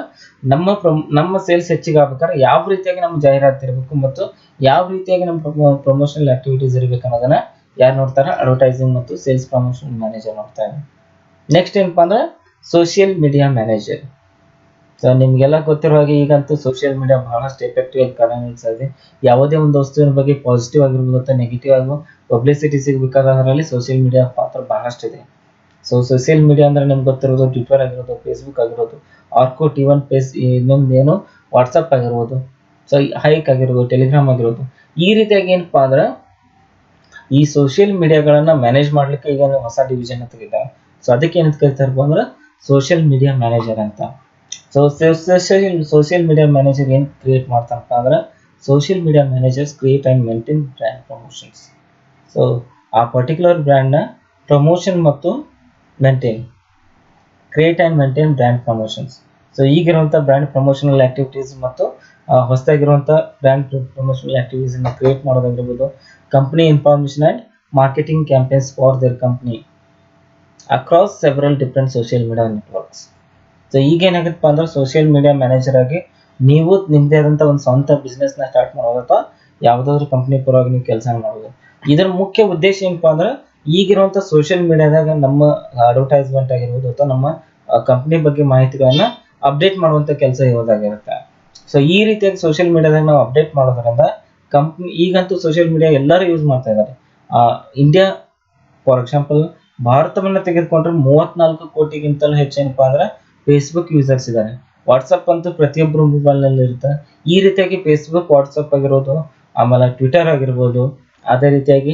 ನಮ್ಮ ಸೇಲ್ಸ್ ಹೆಚ್ಚಿಗೆ ಆಗ್ಬೇಕಾದ್ರೆ ಯಾವ ರೀತಿಯಾಗಿ ನಮ್ಮ ಜಾಹೀರಾತು ಇರಬೇಕು ಮತ್ತು ಯಾವ ರೀತಿಯಾಗಿ ನಮ್ಮ ಪ್ರಮೋಷನಲ್ ಆಕ್ಟಿವಿಟೀಸ್ ಇರಬೇಕು ಅನ್ನೋದನ್ನ ಯಾರು ನೋಡ್ತಾರೆ, ಅಡ್ವರ್ಟೈಸಿಂಗ್ ಮತ್ತು ಸೇಲ್ಸ್ ಪ್ರಮೋಷನ್ ಮ್ಯಾನೇಜರ್ ನೋಡ್ತಾರೆ. ನೆಕ್ಸ್ಟ್ ಏನಪ್ಪಾ ಅಂದ್ರೆ ಸೋಷಿಯಲ್ ಮೀಡಿಯಾ ಮ್ಯಾನೇಜರ್. ಸೊ ನಿಮ್ಗೆಲ್ಲ ಗೊತ್ತಿರೋ ಹಾಗೆ ಈಗಂತೂ ಸೋಷಿಯಲ್ ಮೀಡಿಯಾ ಬಹಳಷ್ಟು ಎಫೆಕ್ಟಿವ್ ಆಗಿ ಕಾರ್ಯನಿರ್ವಹಿಸ್ತಾ ಇದೆ. ಯಾವುದೇ ಒಂದು ವಸ್ತುವಿನ ಬಗ್ಗೆ ಪಾಸಿಟಿವ್ ಆಗಿರ್ಬೋದು ಅಥವಾ ನೆಗೆಟಿವ್ ಆಗಿ ಪಬ್ಲಿಸಿಟಿ ಸಿಗಬೇಕಾದ್ರೆ ಅದರಲ್ಲಿ ಸೋಷಿಯಲ್ ಮೀಡಿಯಾ ಪಾತ್ರ ಬಹಳಷ್ಟಿದೆ. ಸೊ ಸೋಷಿಯಲ್ ಮೀಡಿಯಾ ಅಂದ್ರೆ ನಿಮ್ಗೆ ಗೊತ್ತಿರೋದು ಟ್ವಿಟರ್ ಆಗಿರೋದು, ಫೇಸ್ಬುಕ್ ಆಗಿರೋದು, ಆರ್ಕುಟ್, ಇವನ್ ಇನ್ನೊಂದು ಏನು ವಾಟ್ಸಪ್ ಆಗಿರ್ಬೋದು, ಸೊ ಹೈಕ್ ಆಗಿರೋದು, ಟೆಲಿಗ್ರಾಮ್ ಆಗಿರೋದು. ಈ ರೀತಿಯಾಗಿ ಏನಪ್ಪಾ ಅಂದ್ರೆ ಈ ಸೋಷಿಯಲ್ ಮೀಡಿಯಾಗಳನ್ನ ಮ್ಯಾನೇಜ್ ಮಾಡ್ಲಿಕ್ಕೆ ಈಗ ಹೊಸ ಡಿವಿಷನ್ ತೆಗಿದ್ದಾರೆ. ಸೊ ಅದಕ್ಕೆ ಏನಂತ ಕರಿತಾರಪ್ಪ ಅಂದ್ರೆ ಸೋಷಿಯಲ್ ಮೀಡಿಯಾ ಮ್ಯಾನೇಜರ್ ಅಂತ. ಸೊ ಸೋಷಿಯಲ್ ಮೀಡಿಯಾ ಮ್ಯಾನೇಜರ್ ಏನ್ ಕ್ರಿಯೇಟ್ ಮಾಡ್ತಾರಪ್ಪ ಅಂದ್ರೆ social media managers create and maintain brand promotions. So ಆ ಪರ್ಟಿಕ್ಯುಲರ್ ಬ್ರ್ಯಾಂಡ್ ನ ಪ್ರಮೋಷನ್ ಮತ್ತು maintain, create and maintain brand promotions. So ಈಗಿರುವಂತ ಬ್ರ್ಯಾಂಡ್ ಪ್ರಮೋಷನಲ್ ಆಕ್ಟಿವಿಟೀಸ್ ಮತ್ತು ಹೊಸದಾಗಿರುವಂತ ಬ್ರ್ಯಾಂಡ್ ಪ್ರಮೋಷನಲ್ ಆಕ್ಟಿವಿಟೀಸ್ ಅನ್ನು ಕ್ರಿಯೇಟ್ ಮಾಡೋದಾಗಿರ್ಬೋದು, company information and marketing campaigns for their company across several different social media networks. So ಈಗ ಏನಾಗತ್ತಪ್ಪ ಅಂದ್ರೆ ಸೋಷಿಯಲ್ ಮೀಡಿಯಾ ಮ್ಯಾನೇಜರ್ ಆಗಿ ನೀವು ನಿಮ್ಮದೇ ಆದಂಥ ಒಂದು ಸ್ವಂತ ಬಿಸ್ನೆಸ್ನ ಸ್ಟಾರ್ಟ್ ಮಾಡೋದು ಅಥವಾ ಯಾವುದಾದ್ರೂ ಕಂಪ್ನಿ ಪರವಾಗಿ ನೀವು ಕೆಲಸ ಮಾಡೋದು. ಇದರ ಮುಖ್ಯ ಉದ್ದೇಶ ಏನಪ್ಪಾ ಅಂದ್ರೆ ಈಗಿರುವಂಥ ಸೋಷಿಯಲ್ ಮೀಡಿಯಾದಾಗ ನಮ್ಮ ಅಡ್ವರ್ಟೈಸ್ಮೆಂಟ್ ಆಗಿರ್ಬೋದು ಅಥವಾ ನಮ್ಮ ಕಂಪ್ನಿ ಬಗ್ಗೆ ಮಾಹಿತಿಗಳನ್ನ ಅಪ್ಡೇಟ್ ಮಾಡುವಂಥ ಕೆಲಸ ಇರೋದಾಗಿರುತ್ತೆ. ಸೊ ಈ ರೀತಿಯಾಗಿ ಸೋಷಿಯಲ್ ಮೀಡಿಯಾದಾಗ ನಾವು ಅಪ್ಡೇಟ್ ಮಾಡೋದ್ರಿಂದ ಕಂಪ್ನಿ ಈಗಂತೂ ಸೋಷಿಯಲ್ ಮೀಡಿಯಾ ಎಲ್ಲರೂ ಯೂಸ್ ಮಾಡ್ತಾ ಇದ್ದಾರೆ. ಇಂಡಿಯಾ ಫಾರ್ ಎಕ್ಸಾಂಪಲ್ ಭಾರತವನ್ನ ತೆಗೆದುಕೊಂಡ್ರೆ 34 ಕೋಟಿಗಿಂತಲೂ ಹೆಚ್ಚೇನಪ್ಪಾ ಅಂದ್ರೆ ಫೇಸ್ಬುಕ್ ಯೂಸರ್ಸ್ ಇದ್ದಾರೆ. ವಾಟ್ಸಪ್ ಅಂತೂ ಪ್ರತಿಯೊಬ್ಬರು ಮೊಬೈಲ್ನಲ್ಲಿ ಇರುತ್ತೆ. ಈ ರೀತಿಯಾಗಿ ಫೇಸ್ಬುಕ್, ವಾಟ್ಸಪ್ ಆಗಿರ್ಬೋದು, ಆಮೇಲೆ ಟ್ವಿಟರ್ ಆಗಿರ್ಬೋದು, ಅದೇ ರೀತಿಯಾಗಿ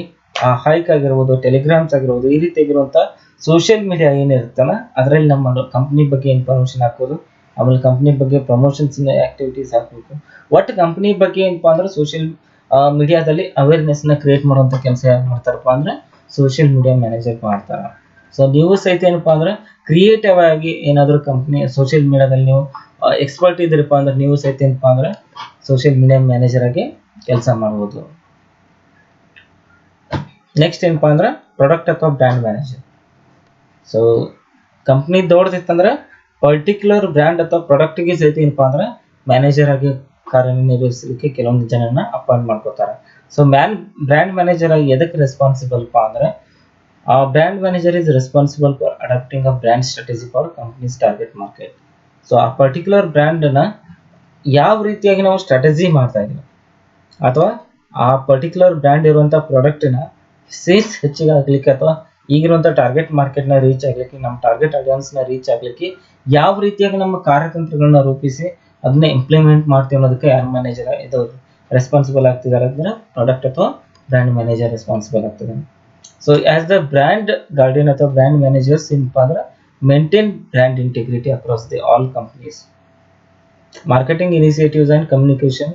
ಹೈಕ್ ಆಗಿರ್ಬೋದು, ಟೆಲಿಗ್ರಾಮ್ಸ್ ಆಗಿರ್ಬೋದು, ಈ ರೀತಿಯಾಗಿರುವಂಥ ಸೋಷಿಯಲ್ ಮೀಡಿಯಾ ಏನಿರುತ್ತಲ್ಲ ಅದರಲ್ಲಿ ನಮ್ಮ ಕಂಪ್ನಿ ಬಗ್ಗೆ ಇನ್ಫಾರ್ಮೇಷನ್ ಹಾಕೋದು, ಆಮೇಲೆ ಕಂಪ್ನಿ ಬಗ್ಗೆ ಪ್ರಮೋಷನ್ಸ್ ಆಕ್ಟಿವಿಟೀಸ್ ಹಾಕಬೇಕು. ಒಟ್ಟು ಕಂಪ್ನಿ ಬಗ್ಗೆ ಏನಪ್ಪಾ ಅಂದ್ರೆ ಸೋಷಿಯಲ್ ಮೀಡಿಯಾದಲ್ಲಿ ಅವೇರ್ನೆಸ್ನ ಕ್ರಿಯೇಟ್ ಮಾಡುವಂಥ ಕೆಲಸ ಯಾರು ಮಾಡ್ತಾರಪ್ಪ ಅಂದ್ರೆ ಸೋಷಿಯಲ್ ಮೀಡಿಯಾ ಮ್ಯಾನೇಜರ್ ಮಾಡ್ತಾರೆ. ಸೊ ನೀವು ಸಹಿತ ಏನಪ್ಪಾ ಅಂದ್ರೆ ಕ್ರಿಯೇಟಿವ್ ಆಗಿ ಏನಾದರೂ ಕಂಪ್ನಿ ಸೋಷಿಯಲ್ ಮೀಡಿಯಾದಲ್ಲಿ ನೀವು ಎಕ್ಸ್ಪರ್ಟ್ ಇದ್ದೀರಪ್ಪ ಅಂದ್ರೆ ನೀವು ಸಹಿತ ಏನಪ್ಪಾ ಅಂದ್ರೆ ಸೋಷಿಯಲ್ ಮೀಡಿಯಾ ಮ್ಯಾನೇಜರ್ ಆಗಿ ಕೆಲಸ ಮಾಡ್ಬೋದು. ನೆಕ್ಸ್ಟ್ ಏನಪ್ಪಾ ಅಂದ್ರೆ ಪ್ರಾಡಕ್ಟ್ ಅಥವಾ ಬ್ರ್ಯಾಂಡ್ ಮ್ಯಾನೇಜರ್. ಸೊ ಕಂಪ್ನಿ ದೊಡ್ಡದಿತ್ತಂದ್ರೆ ಪರ್ಟಿಕ್ಯುಲರ್ ಬ್ರ್ಯಾಂಡ್ ಅಥವಾ ಪ್ರಾಡಕ್ಟ್ಗೆ ಸಹಿತ ಏನಪ್ಪಾ ಅಂದ್ರೆ ಮ್ಯಾನೇಜರ್ ಆಗಿ ಕಾರ್ಯನಿರ್ವಹಿಸಲಿಕ್ಕೆ ಕೆಲವೊಂದು ಜನರನ್ನ ಅಪಾಯಿಂಟ್ ಮಾಡ್ಕೋತಾರೆ. ಸೊ ಬ್ರ್ಯಾಂಡ್ ಮ್ಯಾನೇಜರ್ ಆಗಿ ಎದಕ್ಕೆ ರೆಸ್ಪಾನ್ಸಿಬಲ್ ಅಂದ್ರೆ brand manager is responsible for adapting a brand strategy for companies target market. So ಆ ಪರ್ಟಿಕ್ಯುಲರ್ ಬ್ರ್ಯಾಂಡ್ನ ಯಾವ ರೀತಿಯಾಗಿ ನಾವು ಸ್ಟ್ರಾಟಜಿ ಮಾಡ್ತಾ ಇದೀವಿ ಅಥವಾ ಆ ಪರ್ಟಿಕ್ಯುಲರ್ ಬ್ರ್ಯಾಂಡ್ ಇರುವಂಥ ಪ್ರಾಡಕ್ಟ್ನ ಸೇಲ್ಸ್ ಹೆಚ್ಚಿಗೆ ಆಗಲಿಕ್ಕೆ ಅಥವಾ ಈಗಿರುವಂಥ ಟಾರ್ಗೆಟ್ ಮಾರ್ಕೆಟ್ನ ರೀಚ್ ಆಗಲಿಕ್ಕೆ, ನಮ್ಮ ಟಾರ್ಗೆಟ್ ಆಡಿಯನ್ಸ್ನ ರೀಚ್ ಆಗಲಿಕ್ಕೆ ಯಾವ ರೀತಿಯಾಗಿ ನಮ್ಮ ಕಾರ್ಯತಂತ್ರಗಳನ್ನ ರೂಪಿಸಿ ಅದನ್ನ ಇಂಪ್ಲಿಮೆಂಟ್ ಮಾಡ್ತೀವಿ ಅನ್ನೋದಕ್ಕೆ ಯಾರು ಮ್ಯಾನೇಜರ್ ಇದು ರೆಸ್ಪಾನ್ಸಿಬಲ್ ಆಗ್ತಿದ್ದಾರೆ ಅಂದ್ರೆ ಪ್ರಾಡಕ್ಟ್ ಅಥವಾ ಬ್ರ್ಯಾಂಡ್ ಮ್ಯಾನೇಜರ್ ರೆಸ್ಪಾನ್ಸಿಬಲ್ ಆಗ್ತಿದ್ದಾರೆ. So as the brand guardian ಅಥವಾ ಬ್ರ್ಯಾಂಡ್ ಮ್ಯಾನೇಜರ್ಸ್ ಏನಪ್ಪಾ ಅಂದ್ರೆ maintain brand integrity across the all companies, marketing initiatives and communication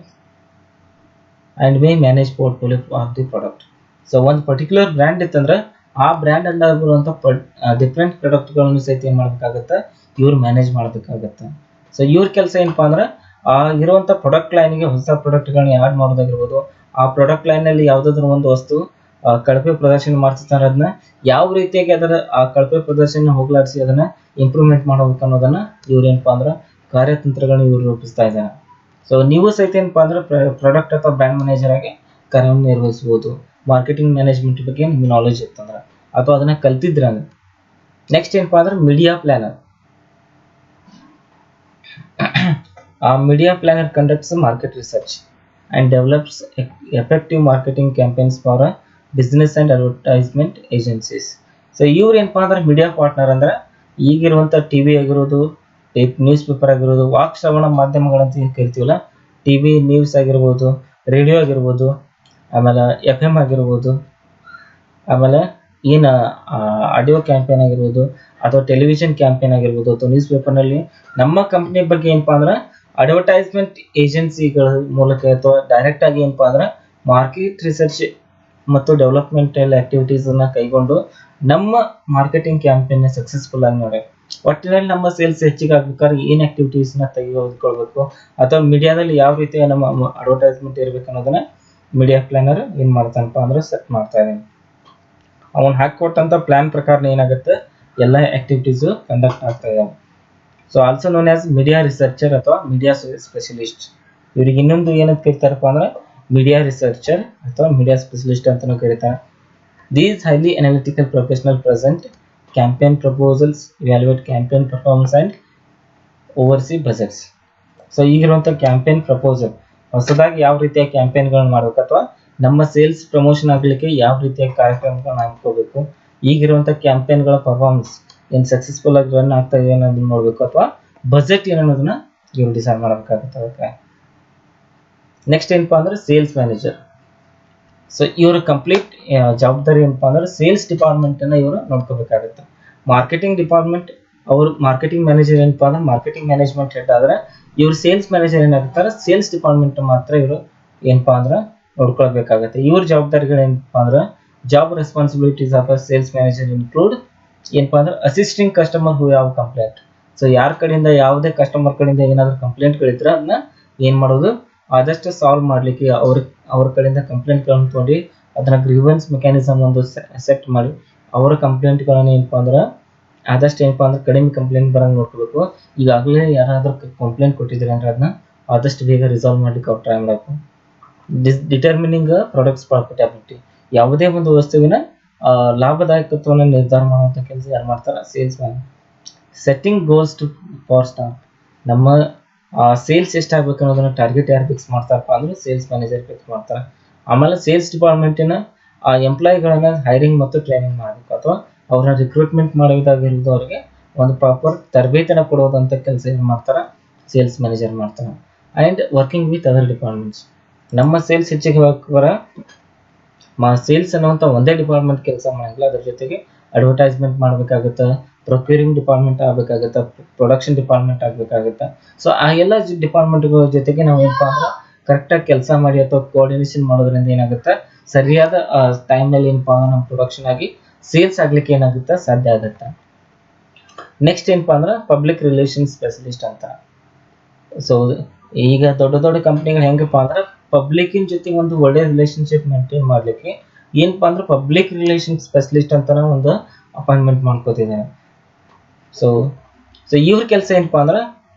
and May manage portfolio of the product. So ಒಂದು particular brand ಇತ್ತಂದ್ರೆ ಆ brand under ಬರುವಂಥ different ಪ್ರಾಡಕ್ಟ್ಗಳನ್ನು ಸಹಿತ ಏನು ಮಾಡಬೇಕಾಗತ್ತೆ, ಇವ್ರು ಮ್ಯಾನೇಜ್ ಮಾಡಬೇಕಾಗತ್ತೆ. ಸೊ ಇವ್ರ ಕೆಲಸ ಏನಪ್ಪಾ ಅಂದ್ರೆ ಇರುವಂಥ ಪ್ರಾಡಕ್ಟ್ ಲೈನ್ಗೆ ಹೊಸ ಪ್ರಾಡಕ್ಟ್ಗಳನ್ನ ಆ್ಯಡ್ ಮಾಡೋದಾಗಿರ್ಬೋದು, ಆ ಪ್ರಾಡಕ್ಟ್ ಲೈನಲ್ಲಿ ಯಾವುದಾದ್ರೂ ಒಂದು ವಸ್ತು ಕಳಪೆ ಪ್ರದರ್ಶನ ಮಾಡ್ತಿರ್ತಾರೆ, ಅದನ್ನ ಯಾವ ರೀತಿಯಾಗಿ ಅದರ ಆ ಕಳಪೆ ಪ್ರದರ್ಶನ ಹೋಗ್ಲಾಡಿಸಿ ಅದನ್ನ ಇಂಪ್ರೂವ್ಮೆಂಟ್ ಮಾಡಬೇಕು ಅನ್ನೋದನ್ನ ಇವ್ರು ಏನಪ್ಪಾ ಅಂದ್ರೆ ಕಾರ್ಯತಂತ್ರಗಳನ್ನ ಇವ್ರು ರೂಪಿಸ್ತಾ ಇದ್ದಾರೆ. ಸೊ ನೀವು ಸಹಿತ ಏನಪ್ಪಾ ಅಂದ್ರೆ ಪ್ರಾಡಕ್ಟ್ ಅಥವಾ ಬ್ರ್ಯಾಂಡ್ ಮ್ಯಾನೇಜರ್ ಆಗಿ ಕಾರ್ಯವನ್ನು ನಿರ್ವಹಿಸಬಹುದು. ಮಾರ್ಕೆಟಿಂಗ್ ಮ್ಯಾನೇಜ್ಮೆಂಟ್ ಬಗ್ಗೆ ನಿಮ್ಗೆ ನಾಲೆಜ್ ಇತ್ತಂದ್ರೆ ಅಥವಾ ಅದನ್ನ ಕಲ್ತಿದ್ರ. ನೆಕ್ಸ್ಟ್ ಏನಪ್ಪಾ ಅಂದ್ರೆ media planner. Media planner conducts market research and develops effective marketing campaigns for business and advertisement agencies. So ಇವ್ರು ಏನಪ್ಪಾ ಅಂದ್ರೆ ಮೀಡಿಯಾ ಪಾರ್ಟ್ನರ್ ಅಂದ್ರೆ ಈಗಿರುವಂಥ ಟಿವಿ ಆಗಿರೋದು, ನ್ಯೂಸ್ ಪೇಪರ್ ಆಗಿರೋದು, ವಾಕ್ ಶ್ರವಣ ಮಾಧ್ಯಮಗಳಂತ ಏನು ಕರಿತೀವಲ್ಲ, ಟಿವಿ ನ್ಯೂಸ್ ಆಗಿರ್ಬೋದು, ರೇಡಿಯೋ ಆಗಿರ್ಬೋದು, ಆಮೇಲೆ FM ಆಗಿರ್ಬೋದು, ಆಮೇಲೆ ಏನು ಆಡಿಯೋ ಕ್ಯಾಂಪೇನ್ ಆಗಿರ್ಬೋದು ಅಥವಾ ಟೆಲಿವಿಷನ್ ಕ್ಯಾಂಪೇನ್ ಆಗಿರ್ಬೋದು ಅಥವಾ ನ್ಯೂಸ್ ಪೇಪರ್ನಲ್ಲಿ ನಮ್ಮ ಕಂಪ್ನಿ ಬಗ್ಗೆ ಏನಪ್ಪಾ ಅಂದ್ರೆ ಅಡ್ವರ್ಟೈಸ್ಮೆಂಟ್ ಏಜೆನ್ಸಿಗಳ ಮೂಲಕ ಅಥವಾ ಡೈರೆಕ್ಟ್ ಆಗಿ ಏನಪ್ಪಾ ಅಂದ್ರೆ ಮಾರ್ಕೆಟ್ ರಿಸರ್ಚ್ ಮತ್ತು ಡೆವಲಪ್ಮೆಂಟಲ್ ಆಕ್ಟಿವಿಟೀಸನ್ನು ಕೈಗೊಂಡು ನಮ್ಮ ಮಾರ್ಕೆಟಿಂಗ್ ಕ್ಯಾಂಪೇನ್ ಸಕ್ಸಸ್ಫುಲ್ ಆಗಿ ನೋಡಿ. ಒಟ್ಟಿನಲ್ಲಿ ನಮ್ಮ ಸೇಲ್ಸ್ ಹೆಚ್ಚಿಗೆ ಆಗ್ಬೇಕಾದ್ರೆ ಏನು ಆಕ್ಟಿವಿಟೀಸ್ನ ತೆಗೆದುಕೊಳ್ಬೇಕು ಅಥವಾ ಮೀಡಿಯಾದಲ್ಲಿ ಯಾವ ರೀತಿಯ ನಮ್ಮ ಅಡ್ವರ್ಟೈಸ್ಮೆಂಟ್ ಇರಬೇಕು ಅನ್ನೋದನ್ನ ಮೀಡಿಯಾ ಪ್ಲಾನರ್ ಏನು ಮಾಡ್ತಾನಪ್ಪ ಅಂದ್ರೆ ಸೆಟ್ ಮಾಡ್ತಾ ಇದ್ದೀನಿ. ಅವನು ಹಾಕಿಕೊಟ್ಟಂಥ ಪ್ಲಾನ್ ಪ್ರಕಾರ ಏನಾಗುತ್ತೆ ಎಲ್ಲ ಆಕ್ಟಿವಿಟೀಸು ಕಂಡಕ್ಟ್ ಆಗ್ತಾ ಇದ್ದಾವೆ. So also known as media researcher ಅಥವಾ ಮೀಡಿಯಾ ಸ್ಪೆಷಲಿಸ್ಟ್. ಇವ್ರಿಗೆ ಇನ್ನೊಂದು ಏನಂತ ಕರಿತಾರಪ್ಪ ಅಂದ್ರೆ ಮೀಡಿಯಾ ರಿಸರ್ಚರ್ ಅಥವಾ ಮೀಡಿಯಾ ಸ್ಪೆಷಲಿಸ್ಟ್ ಅಂತಲೂ ಕರೀತಾರೆ. These highly analytical professional present campaign proposals, evaluate campaign performance and oversee budgets. So ಈಗಿರುವಂಥ ಕ್ಯಾಂಪೇನ್ ಪ್ರಪೋಸಲ್ ಹೊಸದಾಗಿ ಯಾವ ರೀತಿಯ ಕ್ಯಾಂಪೇನ್ಗಳನ್ನ ಮಾಡಬೇಕು ಅಥವಾ ನಮ್ಮ ಸೇಲ್ಸ್ ಪ್ರಮೋಷನ್ ಆಗಲಿಕ್ಕೆ ಯಾವ ರೀತಿಯ ಕಾರ್ಯಕ್ರಮಗಳನ್ನ ಹಾಕೋಬೇಕು, ಈಗಿರುವಂಥ ಕ್ಯಾಂಪೇನ್ಗಳ ಪರ್ಫಾರ್ಮೆನ್ಸ್ ಏನು ಸಕ್ಸಸ್ಫುಲ್ ಆಗಿ ರನ್ ಆಗ್ತಾ ಇದೆ ಅನ್ನೋದನ್ನ ನೋಡಬೇಕು ಅಥವಾ ಬಜೆಟ್ ಏನನ್ನೋದನ್ನ ಇವರು ಡಿಸೈಡ್ ಮಾಡಬೇಕಾಗುತ್ತೆ. ಅದಕ್ಕೆ ನೆಕ್ಸ್ಟ್ ಏನಪ್ಪಾ ಅಂದ್ರೆ ಸೇಲ್ಸ್ ಮ್ಯಾನೇಜರ್. ಸೊ ಇವರ ಕಂಪ್ಲೀಟ್ ಜವಾಬ್ದಾರಿ ಏನಪ್ಪಾ ಅಂದ್ರೆ ಸೇಲ್ಸ್ ಡಿಪಾರ್ಟ್ಮೆಂಟನ್ನು ಇವರು ನೋಡ್ಕೋಬೇಕಾಗುತ್ತೆ. ಮಾರ್ಕೆಟಿಂಗ್ ಡಿಪಾರ್ಟ್ಮೆಂಟ್ ಅವರು ಮಾರ್ಕೆಟಿಂಗ್ ಮ್ಯಾನೇಜರ್ ಏನಪ್ಪಾ ಅಂದ್ರೆ ಮಾರ್ಕೆಟಿಂಗ್ ಮ್ಯಾನೇಜ್ಮೆಂಟ್ ಹೆಡ್ ಆದರೆ ಇವರು ಸೇಲ್ಸ್ ಮ್ಯಾನೇಜರ್ ಏನಾಗುತ್ತಾರೆ ಸೇಲ್ಸ್ ಡಿಪಾರ್ಟ್ಮೆಂಟ್ ಮಾತ್ರ ಇವರು ಏನಪ್ಪಾ ಅಂದ್ರೆ ನೋಡ್ಕೊಳ್ಬೇಕಾಗತ್ತೆ. ಇವ್ರ ಜವಾಬ್ದಾರಿಗಳು ಏನಪ್ಪಾ ಅಂದ್ರೆ job responsibilities of a sales manager include ಏನಪ್ಪಾ ಅಂದ್ರೆ ಅಸಿಸ್ಟಿಂಗ್ ಕಸ್ಟಮರ್ ಹೂ ಯಾವ ಕಂಪ್ಲೇಂಟ್. ಸೊ ಯಾರ ಕಡೆಯಿಂದ ಯಾವುದೇ ಕಸ್ಟಮರ್ ಕಡೆಯಿಂದ ಏನಾದರೂ ಕಂಪ್ಲೇಂಟ್ಗಳಿದ್ರೆ ಅದನ್ನ ಏನು ಮಾಡೋದು ಆದಷ್ಟು ಸಾಲ್ವ್ ಮಾಡಲಿಕ್ಕೆ ಅವ್ರ ಕಡೆಯಿಂದ ಕಂಪ್ಲೇಂಟ್ಗಳನ್ನು ತೊಗೊಂಡು ಅದನ್ನ ಗ್ರೀವೆನ್ಸ್ ಮೆಕ್ಯಾನಿಸಮ್ ಒಂದು ಸೆಟ್ ಮಾಡಿ ಅವರ ಕಂಪ್ಲೇಂಟ್ಗಳನ್ನು ಏನಪ್ಪಾ ಅಂದ್ರೆ ಆದಷ್ಟು ಏನಪ್ಪ ಅಂದ್ರೆ ಕಡಿಮೆ ಕಂಪ್ಲೇಂಟ್ ಬರಂಗೆ ನೋಡ್ಕೋಬೇಕು. ಈಗಾಗಲೇ ಯಾರಾದರೂ ಕಂಪ್ಲೇಂಟ್ ಕೊಟ್ಟಿದ್ದೀರಿ ಅಂದ್ರೆ ಅದನ್ನ ಆದಷ್ಟು ಬೇಗ ರಿಸಾಲ್ವ್ ಮಾಡ್ಲಿಕ್ಕೆ ಅವ್ರು ಟ್ರೈ ಮಾಡಬೇಕು. ಡಿಟರ್ಮಿನಿಂಗ್ ಪ್ರಾಡಕ್ಟ್ಸ್ ಪ್ರಾಫಿಟಬಿಲಿಟಿ, ಯಾವುದೇ ಒಂದು ವಸ್ತುವಿನ ಲಾಭದಾಯಕತ್ವವನ್ನು ನಿರ್ಧಾರ ಮಾಡುವಂಥ ಕೆಲಸ ಯಾರು ಮಾಡ್ತಾರೆ? Salesman. Setting goals to for staff, ನಮ್ಮ ಸೇಲ್ಸ್ ಎಷ್ಟಾಗಬೇಕು ಅನ್ನೋದನ್ನ ಟಾರ್ಗೆಟ್ ಯಾರು ಫಿಕ್ಸ್ ಮಾಡ್ತಾರಪ್ಪ ಅಂದ್ರೆ ಸೇಲ್ಸ್ ಮ್ಯಾನೇಜರ್ ಫಿಕ್ಸ್ ಮಾಡ್ತಾರೆ. ಆಮೇಲೆ ಸೇಲ್ಸ್ ಡಿಪಾರ್ಟ್ಮೆಂಟಿನ ಎಂಪ್ಲಾಯಿಗಳನ್ನ ಹೈರಿಂಗ್ ಮತ್ತು ಟ್ರೈನಿಂಗ್ ಮಾಡಬೇಕು, ಅಥವಾ ಅವ್ರನ್ನ ರಿಕ್ರೂಟ್ಮೆಂಟ್ ಮಾಡೋದಾಗಿರೋದು ಅವ್ರಿಗೆ ಒಂದು ಪ್ರಾಪರ್ ತರಬೇತಿನ ಕೊಡೋದಂಥ ಕೆಲಸ ಏನು ಮಾಡ್ತಾರೆ? ಸೇಲ್ಸ್ ಮ್ಯಾನೇಜರ್ ಮಾಡ್ತಾರೆ. And working with other departments, ನಮ್ಮ ಸೇಲ್ಸ್ ಹೆಚ್ಚಿಗೆ ಸೇಲ್ಸ್ ಅನ್ನುವಂಥ ಒಂದೇ ಡಿಪಾರ್ಟ್ಮೆಂಟ್ ಕೆಲಸ ಮಾಡಂಗಿಲ್ಲ, ಅದ್ರ ಜೊತೆಗೆ ಅಡ್ವರ್ಟೈಸ್ಮೆಂಟ್ ಮಾಡಬೇಕಾಗುತ್ತೆ, procuring department ಆಗಬೇಕಾಗುತ್ತೆ, production department ಆಗಬೇಕಾಗುತ್ತೆ. So ಆ ಎಲ್ಲ ಡಿಪಾರ್ಟ್ಮೆಂಟ್ಗಳ ಜೊತೆಗೆ ನಾವು ಏನಪ್ಪ ಅಂದ್ರೆ ಕರೆಕ್ಟಾಗಿ ಕೆಲಸ ಮಾಡಿ ಅಥವಾ ಕೋಆರ್ಡಿನೇಷನ್ ಮಾಡೋದ್ರಿಂದ ಏನಾಗುತ್ತೆ? ಸರಿಯಾದ ಟೈಮ್ನಲ್ಲಿ ಏನಪ್ಪ ಅಂದ್ರೆ ನಮ್ಮ ಪ್ರೊಡಕ್ಷನ್ ಆಗಿ ಸೇಲ್ಸ್ ಆಗ್ಲಿಕ್ಕೆ ಏನಾಗುತ್ತೆ? ಸಾಧ್ಯ ಆಗುತ್ತೆ. ನೆಕ್ಸ್ಟ್ ಏನಪ್ಪ ಅಂದ್ರೆ ಪಬ್ಲಿಕ್ ರಿಲೇಷನ್ ಸ್ಪೆಷಲಿಸ್ಟ್ ಅಂತ. ಸೊ ಈಗ ದೊಡ್ಡ ದೊಡ್ಡ ಕಂಪ್ನಿಗಳು ಹೆಂಗಪ್ಪ ಅಂದ್ರೆ ಪಬ್ಲಿಕ್ಕಿನ ಜೊತೆ ಒಂದು ಒಳ್ಳೆ ರಿಲೇಷನ್ಶಿಪ್ ಮೇಂಟೈನ್ ಮಾಡಲಿಕ್ಕೆ ಏನಪ್ಪ ಅಂದ್ರೆ ಪಬ್ಲಿಕ್ ರಿಲೇಷನ್ ಸ್ಪೆಷಲಿಸ್ಟ್ ಅಂತಾನೆ ಒಂದು ಅಪಾಯಿಂಟ್ಮೆಂಟ್ ಮಾಡ್ಕೋತಿದ್ದಾರೆ. ಸೊ ಇವ್ರ ಕೆಲಸ ಏನಪ್ಪ ಅಂದ್ರೆ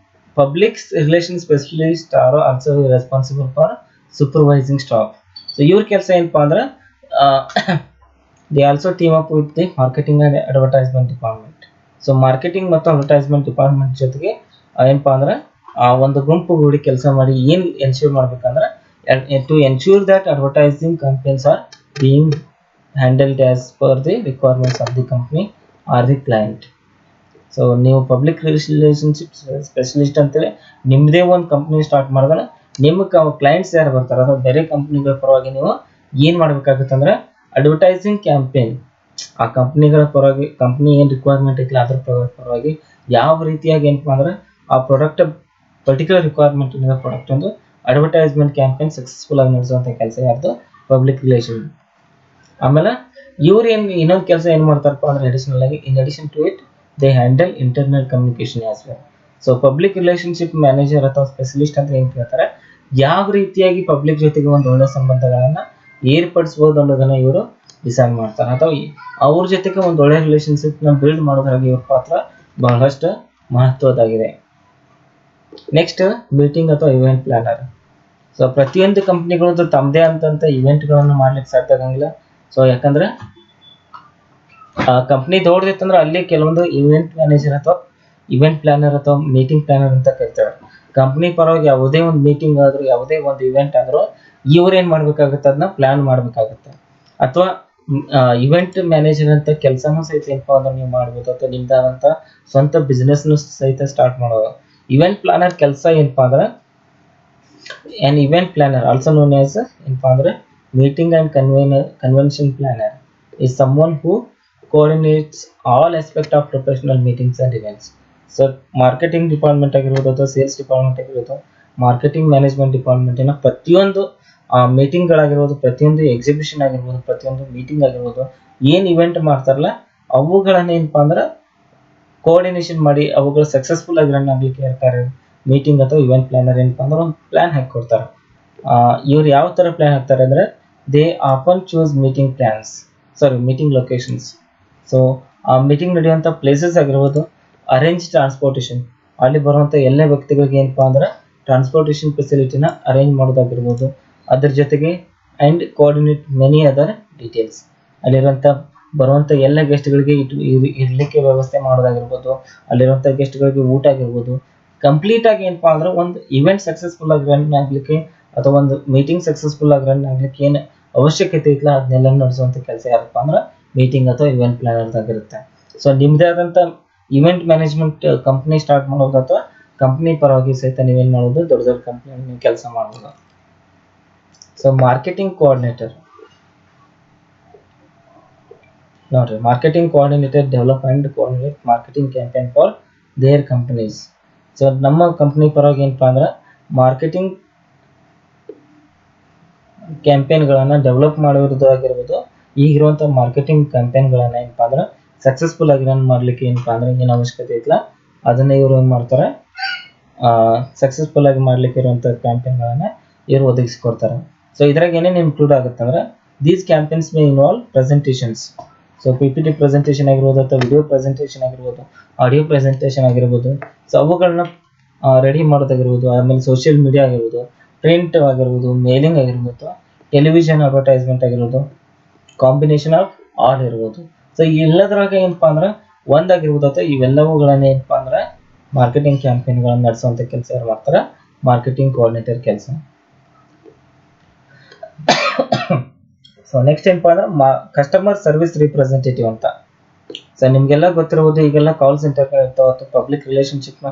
public relation specialist are also responsible for supervising staff. So ಇವ್ರ ಕೆಲಸ ಏನಪ್ಪ ಅಂದ್ರೆ they also team up with the marketing and advertisement department. So marketing ಮತ್ತು ಅಡ್ವರ್ಟೈಸ್ಮೆಂಟ್ ಡಿಪಾರ್ಟ್ಮೆಂಟ್ ಜೊತೆಗೆ ಏನಪ್ಪ ಅಂದ್ರೆ ಒಂದು ಗುಂಪು ಗೂಡಿ ಕೆಲಸ ಮಾಡಿ ಏನು ಎನ್ಶ್ಯೂರ್ ಮಾಡ್ಬೇಕಂದ್ರೆ to ensure that advertising campaigns are being handled as per the requirements of the company or the client. So ನೀವು ಪಬ್ಲಿಕ್ ರಿಲೇಷನ್ಶಿಪ್ ಸ್ಪೆಷಲಿಸ್ಟ್ ಅಂತೇಳಿ ನಿಮ್ಮದೇ ಒಂದು ಕಂಪ್ನಿ ಸ್ಟಾರ್ಟ್ ಮಾಡಿದ್ರೆ ನಿಮ್ಮ ಕ್ಲೈಂಟ್ಸ್ ಯಾರು ಬರ್ತಾರೆ ಅಥವಾ ಬೇರೆ ಕಂಪ್ನಿಗಳ ಪರವಾಗಿ ನೀವು ಏನು ಮಾಡಬೇಕಾಗುತ್ತೆ ಅಂದ್ರೆ ಅಡ್ವರ್ಟೈಸಿಂಗ್ ಕ್ಯಾಂಪೇನ್, ಆ ಕಂಪ್ನಿಗಳ ಪರವಾಗಿ ಕಂಪ್ನಿ ಏನು ರಿಕ್ವೈರ್ಮೆಂಟ್ ಐತಿಲ್ಲ ಅದ್ರ ಪರವಾಗಿ ಯಾವ ರೀತಿಯಾಗಿ ಏನಪ್ಪ ಅಂದ್ರೆ ಆ ಪ್ರಾಡಕ್ಟ್ ಪರ್ಟಿಕ್ಯುಲರ್ ರಿಕ್ವೈರ್ಮೆಂಟ್ ಇರೋ ಪ್ರಾಡಕ್ಟ್ ಒಂದು ಅಡ್ವರ್ಟೈಸ್ಮೆಂಟ್ ಕ್ಯಾಂಪೇನ್ ಸಕ್ಸಸ್ಫುಲ್ ಆಗಿ ನಡೆಸುವಂಥ ಕೆಲಸ ಯಾರ್ದು? Public relation. ಆಮೇಲೆ ಇವ್ರು ಇನ್ನೊಂದು ಕೆಲಸ ಏನು ಮಾಡ್ತಾರಪ್ಪ ಅಂದ್ರೆ ಅಡಿಷನಲ್ ಆಗಿ in addition to it they handle internal communication as well. So public relationship manager ಅಥವಾ ಸ್ಪೆಷಲಿಸ್ಟ್ ಅಂತ ಏನು ಕೇಳ್ತಾರೆ, ಯಾವ ರೀತಿಯಾಗಿ ಪಬ್ಲಿಕ್ ಜೊತೆಗೆ ಒಂದು ಒಳ್ಳೆ ಸಂಬಂಧಗಳನ್ನು ಏರ್ಪಡಿಸ್ಬೋದು ಅನ್ನೋದನ್ನ ಇವರು ಡಿಸೈಡ್ ಮಾಡ್ತಾರೆ, ಅಥವಾ ಅವ್ರ ಜೊತೆಗೆ ಒಂದು ಒಳ್ಳೆ ರಿಲೇಷನ್ಶಿಪ್ನ ಬಿಲ್ಡ್ ಮಾಡೋದ್ರಾಗಿ ಇವ್ರ ಪಾತ್ರ ಬಹಳಷ್ಟು ಮಹತ್ವದಾಗಿದೆ. ನೆಕ್ಸ್ಟ್ ಮೀಟಿಂಗ್ ಅಥವಾ ಇವೆಂಟ್ ಪ್ಲಾನರ್. ಸೊ ಪ್ರತಿಯೊಂದು ಕಂಪ್ನಿಗಳದ್ದು ತಮ್ಮದೇ ಅಂತಂತ ಇವೆಂಟ್ಗಳನ್ನು ಮಾಡ್ಲಿಕ್ಕೆ ಸಾಧ್ಯ ಆಗಂಗಿಲ್ಲ. ಸೊ ಯಾಕಂದ್ರೆ ಕಂಪ್ನಿ ದೊಡ್ಡದಿತ್ತಂದ್ರೆ ಅಲ್ಲಿ ಕೆಲವೊಂದು ಇವೆಂಟ್ ಮ್ಯಾನೇಜರ್ ಅಥವಾ ಇವೆಂಟ್ ಪ್ಲಾನರ್ ಅಥವಾ ಮೀಟಿಂಗ್ ಪ್ಲಾನರ್ ಅಂತ ಕರಿತಾರೆ. ಕಂಪ್ನಿ ಪರವಾಗಿ ಯಾವುದೇ ಒಂದು ಮೀಟಿಂಗ್ ಆದರೂ ಯಾವುದೇ ಒಂದು ಇವೆಂಟ್ ಆದರೂ ಇವ್ರು ಏನು ಮಾಡಬೇಕಾಗುತ್ತೆ? ಅದನ್ನ ಪ್ಲಾನ್ ಮಾಡಬೇಕಾಗುತ್ತೆ. ಅಥವಾ ಇವೆಂಟ್ ಮ್ಯಾನೇಜರ್ ಅಂತ ಕೆಲಸನೂ ಸಹಿತ ಏನಪ್ಪ ಅಂದ್ರೆ ನೀವು ಮಾಡ್ಬೋದು, ಅಥವಾ ನಿಮ್ದಾದಂಥ ಸ್ವಂತ ಬಿಸ್ನೆಸ್ನು ಸಹಿತ ಸ್ಟಾರ್ಟ್ ಮಾಡೋದು. ಇವೆಂಟ್ ಪ್ಲಾನರ್ ಕೆಲಸ ಏನಪ್ಪ ಅಂದ್ರೆ an event planner also known as ಏನಪ್ಪ ಅಂದ್ರೆ meeting and convention planner is someone who coordinates all aspect of professional meetings and events. So marketing department ಆಗಿರ್ಬೋದು ಅಥವಾ ಸೇಲ್ಸ್ ಡಿಪಾರ್ಟ್ಮೆಂಟ್ ಆಗಿರ್ಬೋದು, ಮಾರ್ಕೆಟಿಂಗ್ ಮ್ಯಾನೇಜ್ಮೆಂಟ್ ಡಿಪಾರ್ಟ್ಮೆಂಟಿನ ಪ್ರತಿಯೊಂದು ಮೀಟಿಂಗ್ಗಳಾಗಿರ್ಬೋದು, ಪ್ರತಿಯೊಂದು ಎಕ್ಸಿಬಿಷನ್ ಆಗಿರ್ಬೋದು, ಪ್ರತಿಯೊಂದು ಮೀಟಿಂಗ್ ಆಗಿರ್ಬೋದು, ಏನು ಇವೆಂಟ್ ಮಾಡ್ತಾರಲ್ಲ ಅವುಗಳನ್ನ ಏನಪ್ಪ ಅಂದ್ರೆ ಕೋಆರ್ಡಿನೇಷನ್ ಮಾಡಿ ಅವುಗಳು ಸಕ್ಸಸ್ಫುಲ್ ಆಗಿ ರನ್ ಆಗಲಿಕ್ಕೆ ಇರ್ತಾರೆ ಮೀಟಿಂಗ್ ಅಥವಾ ಇವೆಂಟ್ ಪ್ಲಾನರ್ ಏನಪ್ಪ ಅಂದ್ರೆ ಒಂದು ಪ್ಲಾನ್ ಹಾಕಿಕೊಡ್ತಾರೆ. ಇವ್ರು ಯಾವ ಥರ ಪ್ಲಾನ್ ಹಾಕ್ತಾರೆ ಅಂದರೆ they often choose meeting locations. So ಆ ಮೀಟಿಂಗ್ ನಡೆಯುವಂಥ ಪ್ಲೇಸಸ್ ಆಗಿರ್ಬೋದು, ಅರೇಂಜ್ ಟ್ರಾನ್ಸ್ಪೋರ್ಟೇಷನ್, ಅಲ್ಲಿ ಬರುವಂಥ ಎಲ್ಲ ವ್ಯಕ್ತಿಗಳಿಗೆ ಏನಪ್ಪ ಅಂದ್ರೆ ಟ್ರಾನ್ಸ್ಪೋರ್ಟೇಷನ್ ಫೆಸಿಲಿಟಿನ ಅರೇಂಜ್ ಮಾಡೋದಾಗಿರ್ಬೋದು, ಅದ್ರ ಜೊತೆಗೆ and coordinate many other details, ಅಲ್ಲಿರುವಂಥ ಬರುವಂಥ ಎಲ್ಲ ಗೆಸ್ಟ್ಗಳಿಗೆ ಇರಲಿಕ್ಕೆ ವ್ಯವಸ್ಥೆ ಮಾಡೋದಾಗಿರ್ಬೋದು, ಅಲ್ಲಿರುವಂಥ ಗೆಸ್ಟ್ಗಳಿಗೆ ಊಟ ಆಗಿರ್ಬೋದು, ಕಂಪ್ಲೀಟ್ ಆಗಿ ಏನಪ್ಪ ಅಂದ್ರೆ ಒಂದು ಇವೆಂಟ್ ಸಕ್ಸಸ್ಫುಲ್ ಆಗಿ ರನ್ ಆಗಲಿಕ್ಕೆ ಅಥವಾ ಒಂದು ಮೀಟಿಂಗ್ ಸಕ್ಸಸ್ಫುಲ್ ಆಗಿ ರನ್ ಆಗಲಿಕ್ಕೆ ಏನು ಅವಶ್ಯಕತೆ ಇಲ್ಲ ಅದನ್ನೆಲ್ಲ ನಡೆಸುವಂಥ ಕೆಲಸ ಯಾರಪ್ಪ ಅಂದ್ರೆ ಮೀಟಿಂಗ್ ಅಥವಾ ಇವೆಂಟ್ ಪ್ಲಾನರ್ದಾಗಿರುತ್ತೆ. ಸೊ ನಿಮ್ಮದೇ ಆದಂಥ ಇವೆಂಟ್ ಮ್ಯಾನೇಜ್ಮೆಂಟ್ ಕಂಪ್ನಿ ಸ್ಟಾರ್ಟ್ ಮಾಡೋದು ಅಥವಾ ಕಂಪ್ನಿ ಪರವಾಗಿ ಸಹಿತ ನೀವೇನು ಮಾಡೋದು, ದೊಡ್ಡ ದೊಡ್ಡ ಕಂಪ್ನಿ ನೀವು ಕೆಲಸ ಮಾಡ್ಬೋದು. ಸೊ ಮಾರ್ಕೆಟಿಂಗ್ ಕೋಆರ್ಡಿನೇಟರ್ ನೋಡ್ರಿ, marketing coordinator develop and coordinate marketing campaign for there companies. So ನಮ್ಮ ಕಂಪ್ನಿ ಪರವಾಗಿ ಏನಪ್ಪ ಅಂದ್ರೆ ಮಾರ್ಕೆಟಿಂಗ್ ಕ್ಯಾಂಪೇನ್ಗಳನ್ನು ಡೆವಲಪ್ ಮಾಡೋದು ಆಗಿರ್ಬೋದು, ಈಗಿರುವಂಥ ಮಾರ್ಕೆಟಿಂಗ್ ಕ್ಯಾಂಪೇನ್ಗಳನ್ನು ಏನಪ್ಪ ಅಂದ್ರೆ ಸಕ್ಸಸ್ಫುಲ್ ಆಗಿ ರನ್ ಮಾಡಲಿಕ್ಕೆ ಏನಪ್ಪ ಅಂದ್ರೆ ಏನು ಅವಶ್ಯಕತೆ ಇಲ್ಲ ಅದನ್ನು ಇವರು ಏನು ಮಾಡ್ತಾರೆ, ಸಕ್ಸಸ್ಫುಲ್ ಆಗಿ ಮಾಡಲಿಕ್ಕೆ ಇರುವಂಥ ಕ್ಯಾಂಪೇನ್ಗಳನ್ನು ಇವರು ಒದಗಿಸ್ಕೊಡ್ತಾರೆ. ಸೊ ಇದ್ರಾಗ ಏನೇನು ಇನ್ಕ್ಲೂಡ್ ಆಗುತ್ತೆ ಅಂದ್ರೆ these campaigns May involve presentations. So PPT presentation ಆಗಿರ್ಬೋದು ಅಥವಾ ವಿಡಿಯೋ ಪ್ರೆಸೆಂಟೇಷನ್ ಆಗಿರ್ಬೋದು, ಆಡಿಯೋ ಪ್ರೆಸೆಂಟೇಷನ್ ಆಗಿರ್ಬೋದು. ಸೊ ಅವುಗಳನ್ನ ರೆಡಿ ಮಾಡೋದಾಗಿರ್ಬೋದು, ಆಮೇಲೆ ಸೋಷಿಯಲ್ ಮೀಡಿಯಾ ಆಗಿರ್ಬೋದು, ಪ್ರಿಂಟ್ ಆಗಿರ್ಬೋದು, ಮೇಲಿಂಗ್ ಆಗಿರ್ಬೋದು, ಟೆಲಿವಿಷನ್ ಅಡ್ವರ್ಟೈಸ್ಮೆಂಟ್ ಆಗಿರ್ಬೋದು, ಕಾಂಬಿನೇಷನ್ ಆಫ್ ಆಲ್ ಇರ್ಬೋದು. ಸೊ ಎಲ್ಲದ್ರಾಗ ಏನಪ್ಪಾ ಅಂದ್ರೆ ಒಂದಾಗಿರ್ಬೋದು ಅಥವಾ ಇವೆಲ್ಲವುಗಳನ್ನ ಏನಪ್ಪಾ ಅಂದ್ರೆ ಮಾರ್ಕೆಟಿಂಗ್ ಕ್ಯಾಂಪೇನ್ಗಳನ್ನ ನಡೆಸುವಂತ ಕೆಲಸ ಯಾರು ಮಾಡ್ತಾರ? ಮಾರ್ಕೆಟಿಂಗ್ ಕೋಆರ್ಡಿನೇಟರ್ ಕೆಲಸ. ಸೊ ನೆಕ್ಸ್ಟ್ ಏನಪ್ಪಾ ಅಂದ್ರೆ ಕಸ್ಟಮರ್ ಸರ್ವಿಸ್ ರಿಪ್ರೆಸೆಂಟೇಟಿವ್ ಅಂತ. ಸೊ ನಿಮ್ಗೆಲ್ಲ ಗೊತ್ತಿರಬಹುದು, ಈಗೆಲ್ಲ ಕಾಲ್ ಸೆಂಟರ್ ಇರ್ತಾವ ಅಥವಾ ಪಬ್ಲಿಕ್ ರಿಲೇಶನ್ಶಿಪ್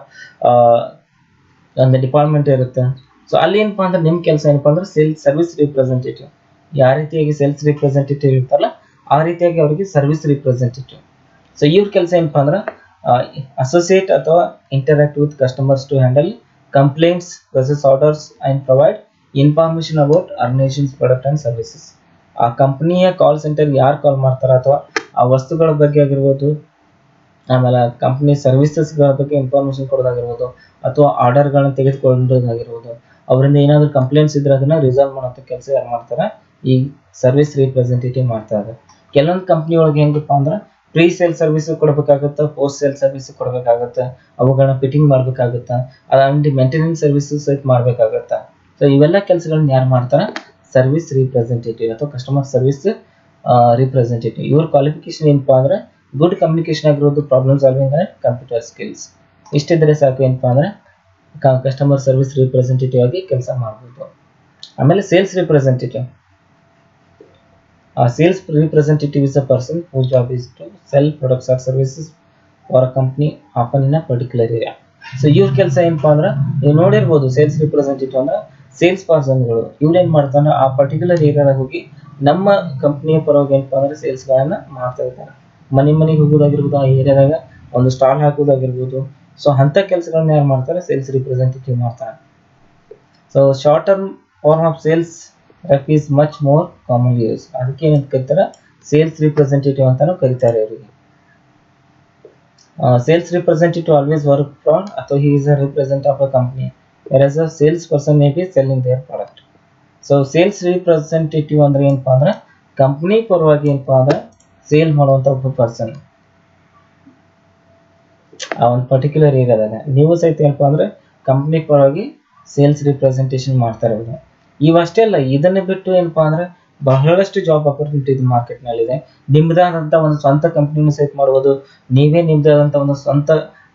ಒಂದು ಡಿಪಾರ್ಟ್ಮೆಂಟ್ ಇರುತ್ತೆ. ಸೊ ಅಲ್ಲಿ ಏನಪ್ಪಾ ಅಂದ್ರೆ ನಿಮ್ ಕೆಲಸ ಏನಪ್ಪಾ ಅಂದ್ರೆ ಸೇಲ್ಸ್ ಸರ್ವಿಸ್ ರಿಪ್ರೆಸೆಂಟೇಟಿವ್. ಯಾವ ರೀತಿಯಾಗಿ ಸೇಲ್ಸ್ ರಿಪ್ರೆಸೆಂಟೇಟಿವ್ ಇರ್ತಾರಲ್ಲ ಆ ರೀತಿಯಾಗಿ ಅವರಿಗೆ ಸರ್ವಿಸ್ ರಿಪ್ರೆಸೆಂಟೇಟಿವ್. ಸೊ ಇವ್ರ ಕೆಲಸ ಏನಪ್ಪಾ ಅಂದ್ರೆ ಅಸೋಸಿಯೇಟ್ ಅಥವಾ interact with customers to handle complaints, process orders and provide information about organisations product and services. ಆ ಕಂಪನಿಯ ಕಾಲ್ ಸೆಂಟರ್ ಯಾರು ಕಾಲ್ ಮಾಡ್ತಾರ ಅಥವಾ ಆ ವಸ್ತುಗಳ ಬಗ್ಗೆ ಆಗಿರ್ಬೋದು, ಆಮೇಲೆ ಕಂಪನಿ ಸರ್ವಿಸಸ್ಗಳ ಬಗ್ಗೆ ಇನ್ಫಾರ್ಮೇಶನ್ ಕೊಡೋದಾಗಿರ್ಬೋದು, ಅಥವಾ ಆರ್ಡರ್ಗಳನ್ನ ತೆಗೆದುಕೊಳ್ಳೋದಾಗಿರ್ಬೋದು, ಅವರಿಂದ ಏನಾದರೂ ಕಂಪ್ಲೇಂಟ್ಸ್ ಇದ್ರೆ ಅದನ್ನ ರಿಸಾಲ್ವ್ ಮಾಡುವಂಥ ಕೆಲಸ ಯಾರು ಮಾಡ್ತಾರೆ? ಈ ಸರ್ವಿಸ್ ರಿಪ್ರೆಸೆಂಟೇಟಿವ್ ಮಾಡ್ತಾ ಇದ್ದಾರೆ. ಕೆಲವೊಂದು ಕಂಪ್ನಿ ಒಳಗೆ ಹೆಂಗಪ್ಪ ಅಂದ್ರೆ ಪ್ರೀ ಸೇಲ್ ಸರ್ವಿಸ್ ಕೊಡಬೇಕಾಗುತ್ತೆ, ಪೋಸ್ಟ್ ಸೇಲ್ ಸರ್ವಿಸ್ ಕೊಡಬೇಕಾಗುತ್ತೆ, ಅವುಗಳನ್ನ ಫಿಟ್ಟಿಂಗ್ ಮಾಡ್ಬೇಕಾಗುತ್ತೆ, ಅದಾದ್ಮೇಲೆ ಮೇಂಟೆನೆನ್ಸ್ ಸರ್ವಿಸಸ್ ಮಾಡ್ಬೇಕಾಗತ್ತೆ. ಸೊ ಇವೆಲ್ಲ ಕೆಲಸಗಳನ್ನ ಯಾರು ಮಾಡ್ತಾರೆ? ಸರ್ವಿಸ್ ರಿಪ್ರೆಸೆಂಟೇಟಿವ್ ಅಥವಾ ಕಸ್ಟಮರ್ ಸರ್ವಿಸ್ ರಿಪ್ರೆಸೆಂಟೇಟಿವ್. ಇವ್ರ ಕ್ವಾಲಿಫಿಕೇಶನ್ ಏನಪ್ಪಾ ಅಂದ್ರೆ ಗುಡ್ ಕಮ್ಯುನಿಕೇಶನ್ ಆಗಿರೋದು, problem solving and computer skills. ಇಷ್ಟಿದ್ರೆ ಸಾಕು ಏನಪ್ಪಾ ಅಂದ್ರೆ ಕಸ್ಟಮರ್ ಸರ್ವಿಸ್ ರಿಪ್ರೆಸೆಂಟೇಟಿವ್ ಆಗಿ ಕೆಲಸ ಮಾಡ್ಬೋದು. ಆಮೇಲೆ sales representative. Sales representative is a person whose job is to sell products or services for a company often in a particular area. So ಇವ್ರ ಕೆಲಸ ಏನಪ್ಪಾ ಅಂದ್ರೆ ನೀವು ನೋಡಿರ್ಬೋದು, ಸೇಲ್ಸ್ ರಿಪ್ರೆಸೆಂಟೇಟಿವ್ ಅಂದ್ರೆ ಸೇಲ್ಸ್ ಪರ್ಸನ್ಗಳು. ಇವ್ರು ಏನ್ ಮಾಡ್ತಾನೆ ಆ ಪರ್ಟಿಕ್ಯುಲರ್ ಏರಿಯಾದಾಗ ಹೋಗಿ ನಮ್ಮ ಕಂಪ್ನಿಯ ಪರವಾಗಿ ಏನಪ್ಪಾ ಅಂದ್ರೆ ಸೇಲ್ಸ್ ಗಳನ್ನ ಮಾಡ್ತಾ ಇರ್ತಾರೆ. ಮನೆಗೆ ಹೋಗೋದಾಗಿರ್ಬೋದು, ಆ ಏರಿಯಾದಾಗ ಒಂದು ಸ್ಟಾಲ್ ಹಾಕೋದಾಗಿರ್ಬೋದು. ಸೊ ಅಂತ ಕೆಲಸಗಳನ್ನ ಯಾರು ಮಾಡ್ತಾರೆ? ಸೇಲ್ಸ್ ರಿಪ್ರೆಸೆಂಟೇಟಿವ್ ಮಾಡ್ತಾರೆ. So short term form of sales rep is much more commonly use. ಅದಕ್ಕೆ ಏನಂತ ಕರೀತಾರೆ? ಸೇಲ್ಸ್ ರಿಪ್ರೆಸೆಂಟೇಟಿವ್ ಅಂತಾನು ಕರೀತಾರೆ ಅವರಿಗೆ. Sales representative always work from ಅಥವಾ he is a representative of a company, whereas a sales person may be selling their product. So sales representative ಅಂದ್ರೆ ಏನಪ್ಪಾ ಅಂದ್ರೆ ಕಂಪನಿ ಪರವಾಗಿ ಏನಪ್ಪಾ ಅಂದ್ರೆ ಸೇಲ್ ಮಾಡುವಂತ ಒಬ್ಬ ಪರ್ಸನ್ ಆ ಒಂದು ಪರ್ಟಿಕ್ಯುಲರ್ ಏರಿಯಾದಾಗ. ನೀವು ಸಹಿತ ಏನಪ್ಪಾ ಅಂದ್ರೆ ಕಂಪನಿ ಪರವಾಗಿ ಸೇಲ್ಸ್ ರಿಪ್ರೆಸೆಂಟೇಷನ್ ಮಾಡ್ತಾ ಇರೋದು. ಇವಷ್ಟೇ ಅಲ್ಲ, ಇದನ್ನ ಬಿಟ್ಟು ಏನಪ್ಪಾ ಅಂದ್ರೆ ಬಹಳಷ್ಟು ಜಾಬ್ ಆಪರ್ಚುನಿಟಿ ಮಾರ್ಕೆಟ್ ನಲ್ಲಿ ಇದೆ. ನಿಮ್ದಾದಂತ ಒಂದು ಸ್ವಂತ ಕಂಪನಿನ ಸೆಟ್ ಮಾಡಬಹುದು. ನೀವೇ ನಿಮ್ದಾದಂತ ಒಂದು ಸ್ವಂತ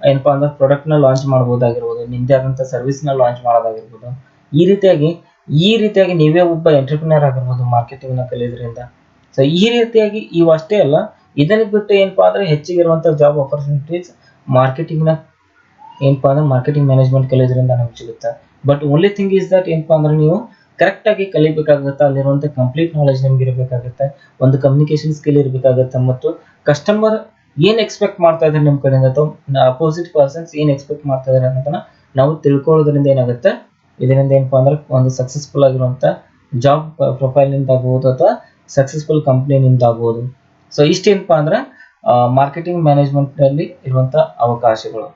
ಏನಪ್ಪಾ ಅಂದ್ರೆ ಪ್ರಾಡಕ್ಟ್ ನ ಲಾಂಚ್ ಮಾಡಬಹುದಾಗಿರ್ಬೋದು, ನಿಮ್ದೇ ಆದಂತ ಸರ್ವಿಸ್ ನ ಲಾಂಚ್ ಮಾಡೋದಾಗಿರ್ಬೋದು. ಈ ರೀತಿಯಾಗಿ ನೀವೇ ಒಬ್ಬ ಎಂಟರ್ಪ್ರಿನರ್ ಆಗಿರ್ಬೋದು ಮಾರ್ಕೆಟಿಂಗ್ ನ ಕಲಿಯೋದ್ರಿಂದ. ಸೊ ಈ ರೀತಿಯಾಗಿ ಇವಷ್ಟೇ ಅಲ್ಲ, ಇದನ್ನ ಬಿಟ್ಟು ಏನಪ್ಪಾ ಅಂದ್ರೆ ಹೆಚ್ಚಿಗೆ ಇರುವಂತ ಜಾಬ್ ಆಪರ್ಚುನಿಟೀಸ್ ಮಾರ್ಕೆಟಿಂಗ್ ನ ಏನಪ್ಪಾ ಅಂದ್ರೆ ಮಾರ್ಕೆಟಿಂಗ್ ಮ್ಯಾನೇಜ್ಮೆಂಟ್ ಕಲಿಯೋದ್ರಿಂದ ನಮ್ಗೆ ಸಿಗುತ್ತೆ. But only thing is that ಏನಪ್ಪಾ ಅಂದ್ರೆ ನೀವು ಕರೆಕ್ಟ್ ಆಗಿ ಕಲಿಬೇಕಾಗುತ್ತೆ. ಅಲ್ಲಿರುವಂತ ಕಂಪ್ಲೀಟ್ ನಾಲೆಜ್ ನಿಮ್ಗೆ ಇರಬೇಕಾಗುತ್ತೆ, ಒಂದು ಕಮ್ಯುನಿಕೇಶನ್ ಸ್ಕಿಲ್ ಇರಬೇಕಾಗುತ್ತೆ, ಮತ್ತು ಕಸ್ಟಮರ್ ಏನ್ ಎಕ್ಸ್ಪೆಕ್ಟ್ ಮಾಡ್ತಾ ಇದ್ದಾರೆ ನಿಮ್ ಕಡೆಯಿಂದ ಅಥವಾ ಅಪೋಸಿಟ್ ಪರ್ಸನ್ಸ್ ಏನ್ ಎಕ್ಸ್ಪೆಕ್ಟ್ ಮಾಡ್ತಾ ಇದಾರೆ ಅನ್ನೋದನ್ನ ನಾವು ತಿಳ್ಕೊಳ್ಳೋದ್ರಿಂದ ಏನಾಗುತ್ತೆ, ಇದರಿಂದ ಏನಪ್ಪಾ ಅಂದ್ರೆ ಒಂದು ಸಕ್ಸಸ್ಫುಲ್ ಆಗಿರುವಂತ ಜಾಬ್ ಪ್ರೊಫೈಲ್ ನಿಂದ ಆಗ್ಬಹುದು ಅಥವಾ ಸಕ್ಸಸ್ಫುಲ್ ಕಂಪನಿ ನಿಂದ ಆಗ್ಬಹುದು. ಸೊ ಇಷ್ಟೇನಪ್ಪಾ ಅಂದ್ರೆ ಮಾರ್ಕೆಟಿಂಗ್ ಮ್ಯಾನೇಜ್ಮೆಂಟ್ ನಲ್ಲಿ ಇರುವಂತ ಅವಕಾಶಗಳು.